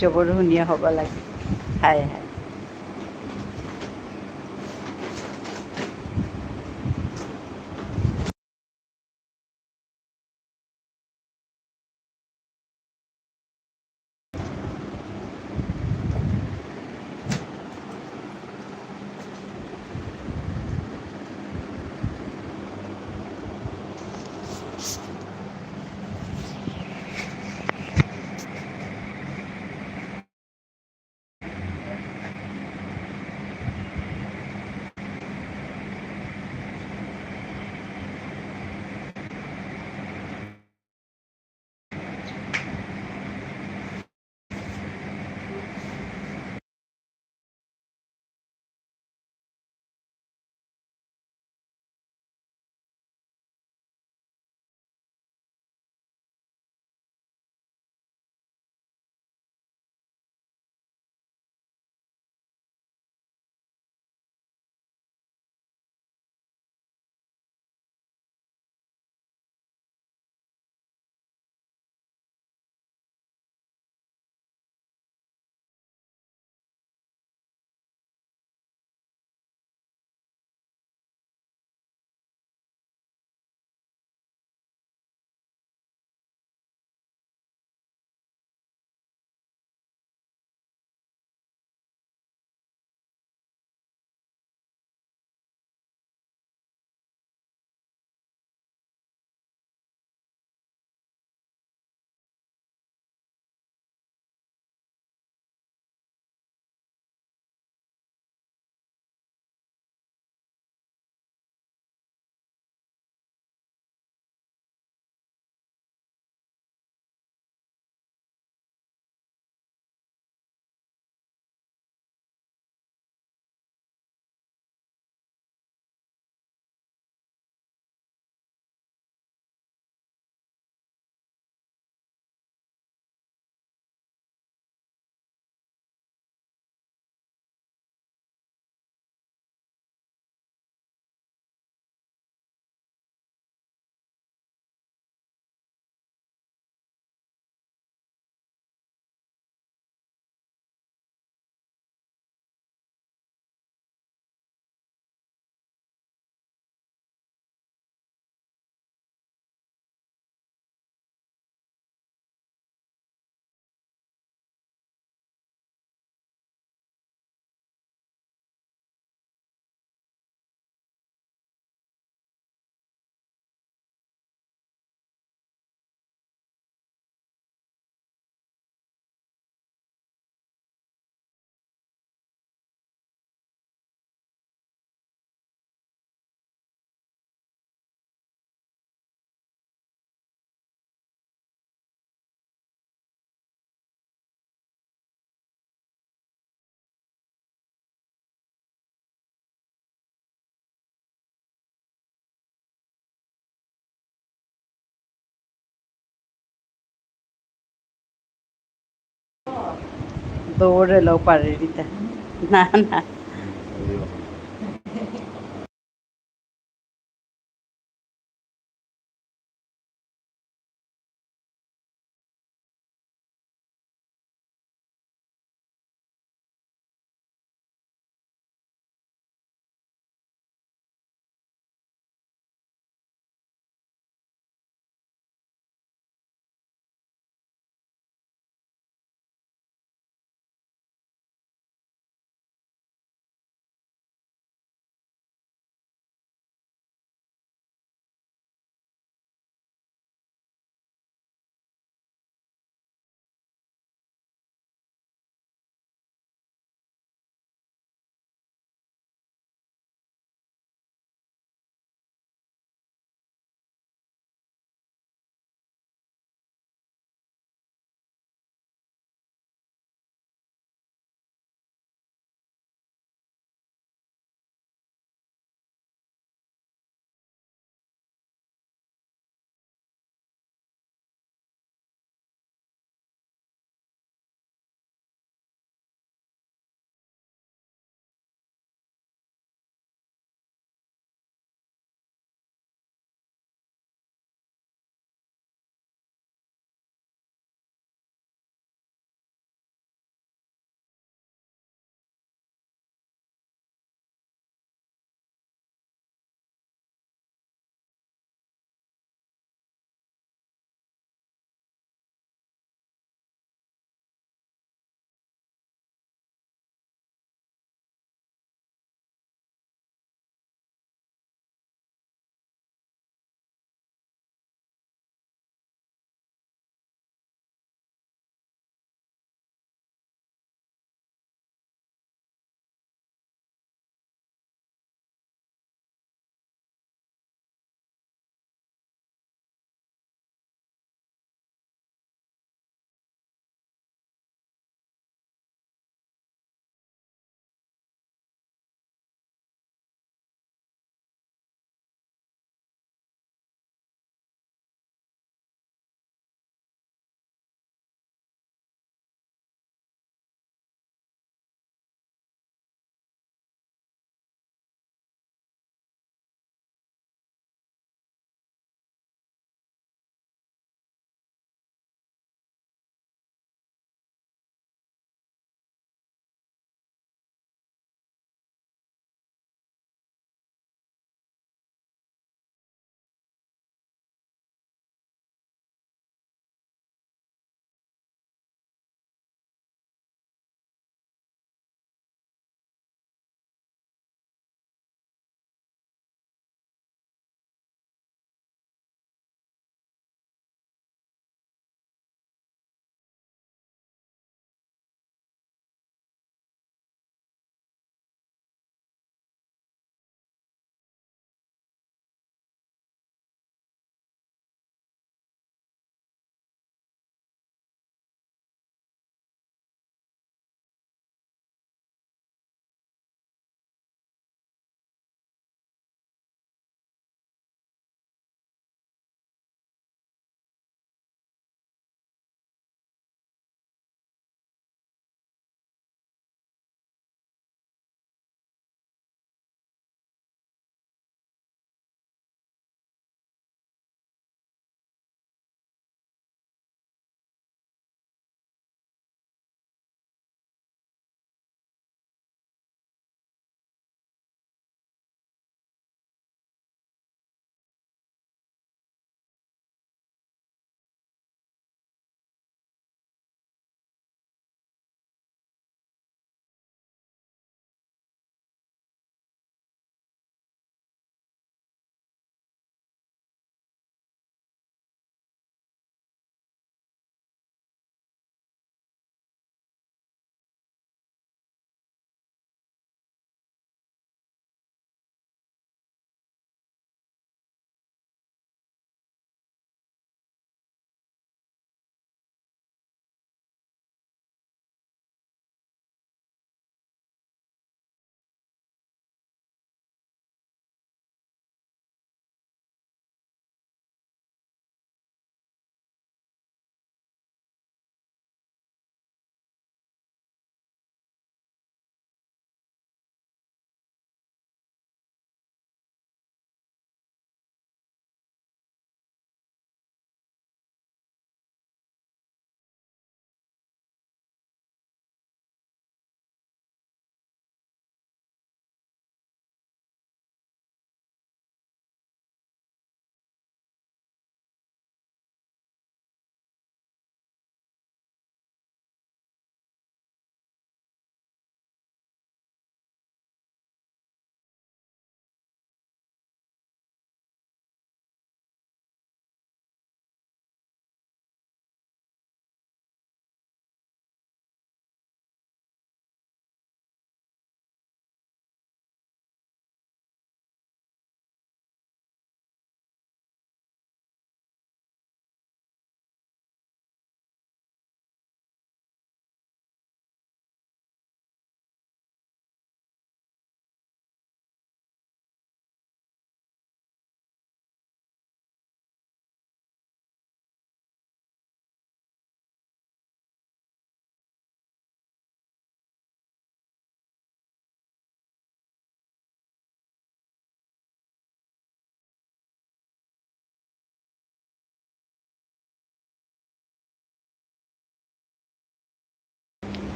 B: জবৰ ধুনীয়া হ'ব লাগে। High high.
C: দৌড়ে এলো পাড়ে দিতে না না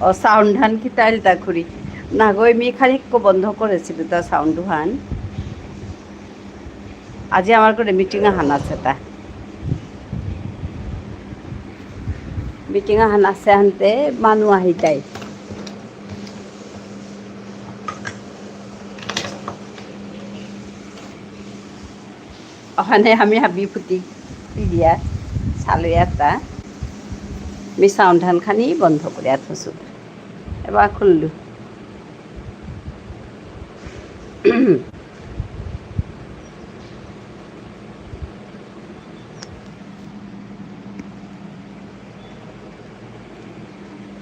C: ও সাউন্ড হান কি তাইলতা করি না গো আমি খানিক বন্ধ করেছিল তা সাউন্ড হান আজি আমার করে মিটিং হান আছে তা মিটিং হান আছে হানতে মানুহ আহি তাই ওখানে আমি হাবি ফুটি দিয়া চালো এটা আমি সাউন্ড হান খানি বন্ধ করে থৈছো এবার খুললো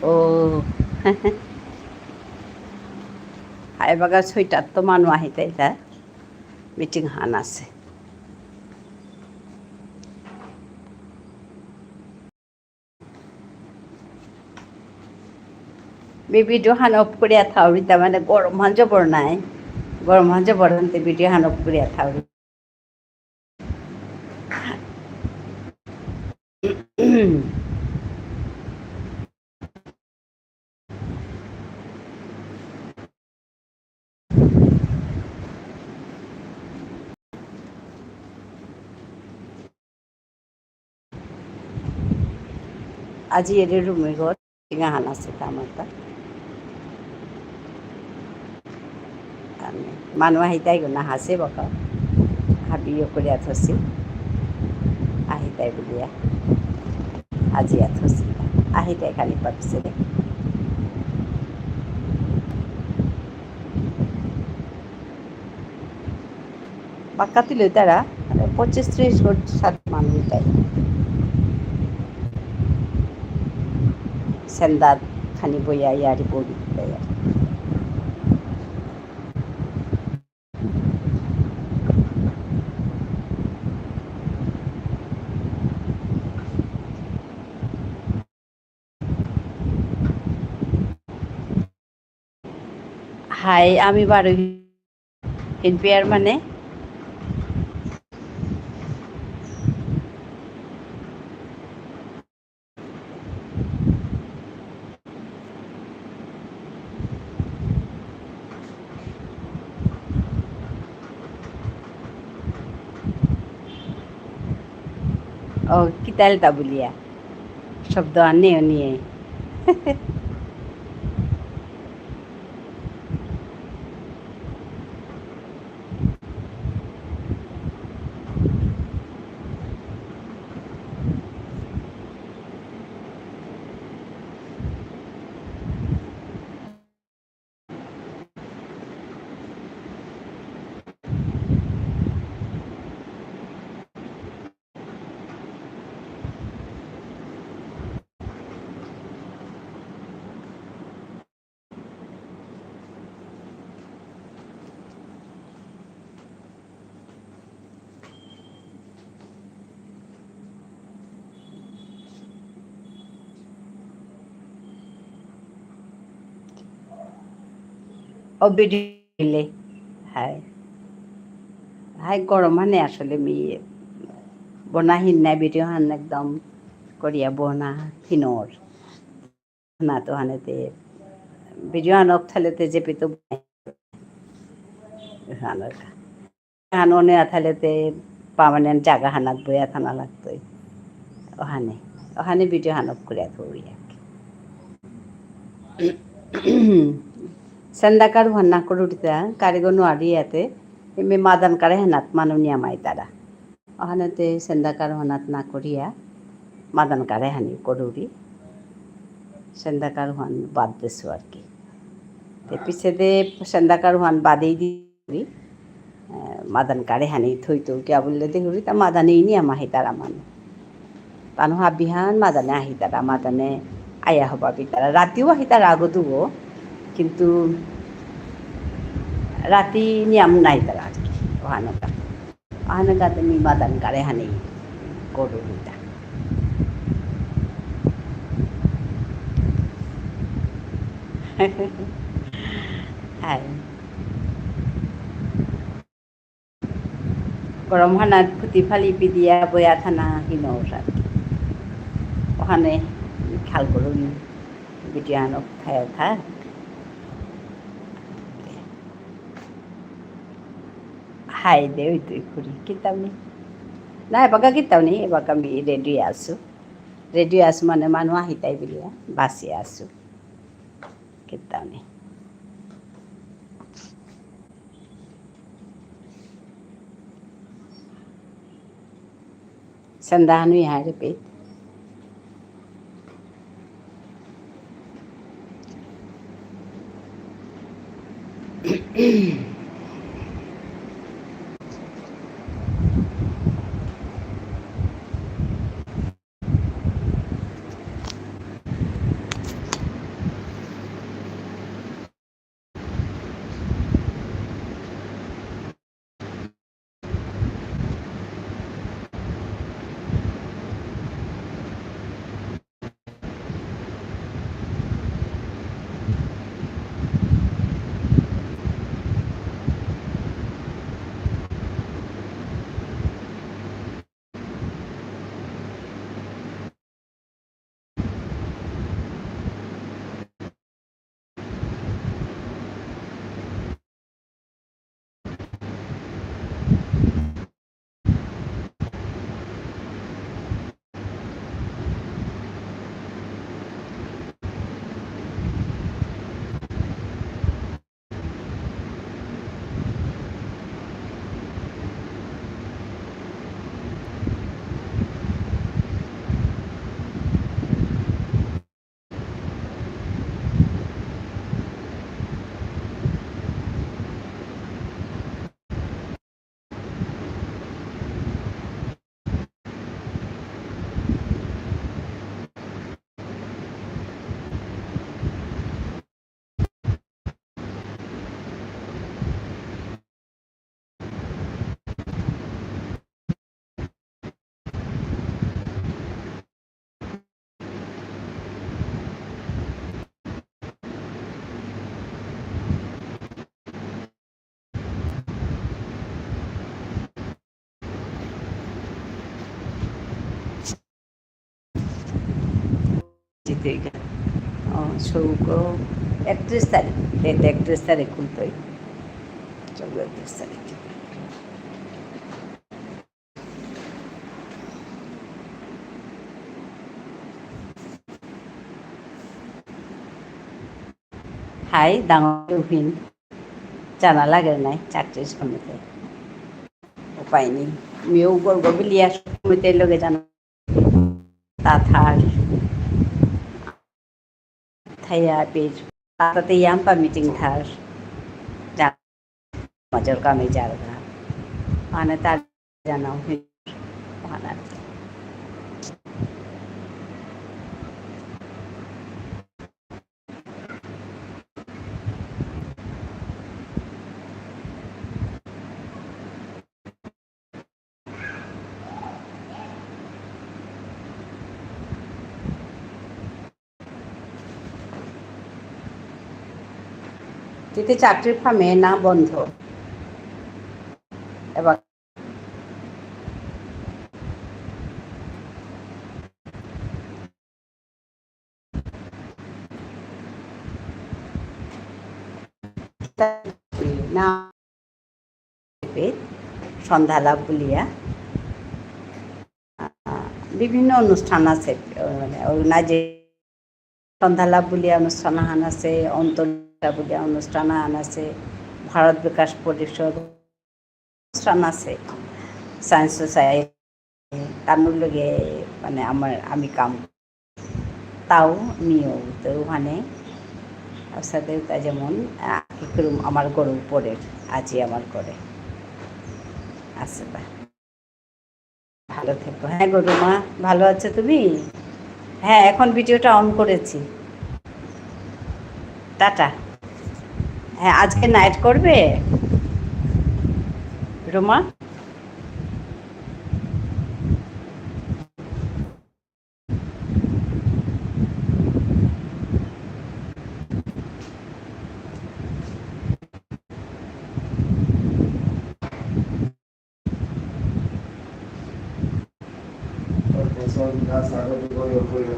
C: ও এবাৰ ৬টাত তো মানুহ আহি তাইতা মিটিং হান আছে ভিডিও হান অফ করিয়া থাউরি তার মানে গরম হান জবর নাই গরম হান জবর হানতে ভিডিও হান অফ করিয়া থাউরি আজি এদের রুমে ঘর হান আছে আমার তা মানুহ আহি তাই না হাসে বকা হাবিও করিয়া থসি আহি তাই বুলিয়া আজি থসি আহি তাই খালি পাচ্ছে দে পাক্কা তুলে তারা ২৫-৩০ সাত মানুষ তাই সেন্দাত খানি বইয়া ইয়ারি পড়ি তাই আর হাই আমি বারো এনপিআর মানে ও কিতালতা বলিয়া শব্দ আনে নিয়ে ও বেডিলে হাই হাই গরম হানে আসলে মেয়ে বনা হিন্না ভিডিও হান একদম করিয়া বনা হিনোর না তো হানেতে ভিডিও হানক থালেতে চেপে তো হাননে আথালেতে পার্মানেন্ট জায়গা হানাত বইয়া থানা লাগতোই ওখানে ওখানে ভিডিও হানক করিয়া থরি সেন্দাকার ভান্না করুটিতা কারিগর নোয়ারি ইয়াতে এমনি মাদান কারে হেনাত মানুহ নিয়ামাই তারা ওখানেতে সেন্দাকার হানাত না করিয়া মাদান কারে হানি করুরি সেন্দাকার হান বাদ দিছো আর কি পিছে দে সেন্দাকার হান বাদেই দি মাদান কারে হানি থইতো কিয়া বললে দেখুরি তা মাদানেই নি আমাহি তারা মানুষ তানু হাবিহান মাদানে আহি তারা মাদানে আয়া হবা তারা রাতিও আহি তারা আগতুব কিন্তু রাতি নিয়ম নাই তারা আর কি ওহানকা ওহানকা তুমি মাদান কারে হানি করু তা হ্যাঁ গরম হানাত ফুটি ফালি পিদিয়া বয়া থানা হিনর আর কি ওখানে খেয়াল করুন বিটিয়ানো খায় থাক হাই দে ওই তুই খুঁড়ি কিতাব নি না এবাকা কিতাব নি এবাকা আমি রেডি আছো মানে মানুহ আহি তাই বুলি বাচি আছো কিতাব নি Sandahan mo yan, repeat. Tiga. Oh, suko. 31 তারিখ ডেট 31 তারিখ খুলতোই 31 তারিখ হাই ডাঙৰ উঠিন জানা লাগে নাই চাকরির সমিতি উপায় নেই মেয়েও গর্ব বিলিয়া সমিতির লগে জানা তাথার থাইয়া পেজ তাতে ইয়াম্পা মিটিং থার মজর কামে যারগা মানে তার জানা ওখানে তিতে চাকরির ফার্মে না বন্ধ এবার না সন্ধ্যা লাভ বলিয়া বিভিন্ন অনুষ্ঠান আছে মানে যে সন্ধ্যা লাভ বুলিয়া অনুষ্ঠান আহান আছে অন্তর্জা বুলিয়া অনুষ্ঠান আহান আছে ভারত বিকাশ পরিষদ অনুষ্ঠান আছে সায়েন্স সোসাইটি তার লগে মানে আমি কাম তাও নিয়েও তো ওখানে আচ্ছা দেবতা যেমন আমার গরু পরের আজই আমার করে আচ্ছা ভালো থেকো হ্যাঁ গরু মা ভালো আছো তুমি হ্যাঁ এখন ভিডিওটা অন করেছি টাটা হ্যাঁ আজকে নাইট করবে Ruma
D: Porque son las algo que voy a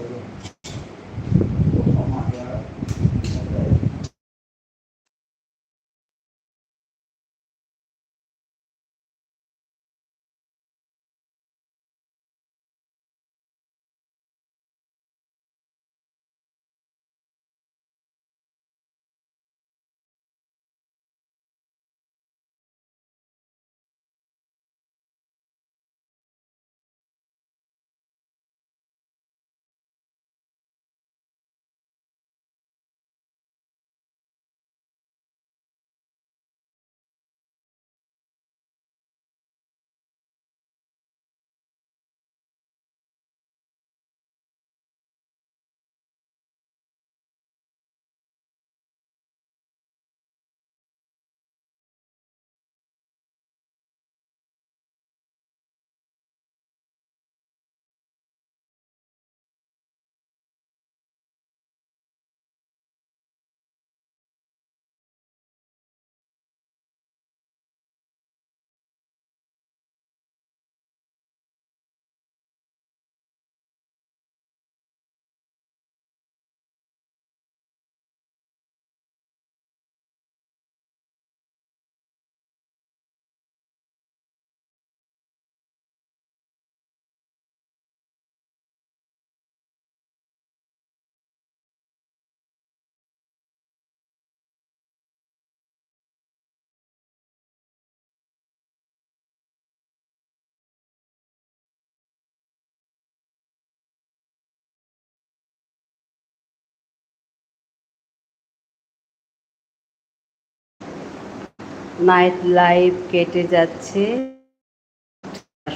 C: night life কেটে যাচ্ছে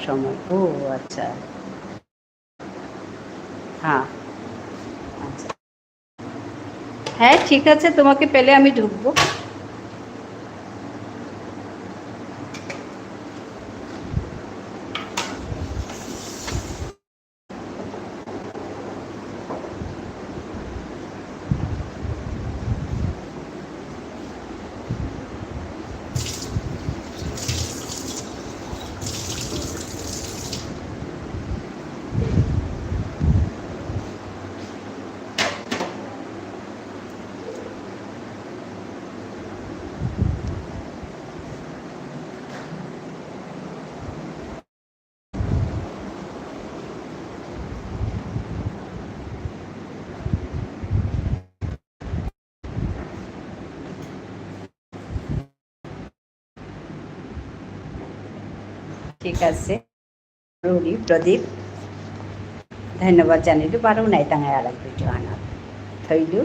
C: সময়। ও আচ্ছা, হ্যাঁ আচ্ছা, হ্যাঁ ঠিক আছে, তোমাকে পেলে আমি ঢুকবো। ঠিক আছে, রুলি প্রদীপ ধন্যবাদ জানিলোঁ বাৰু নাইটাঙাই আলাক ভিডিঅ' আনাত থৈলোঁ।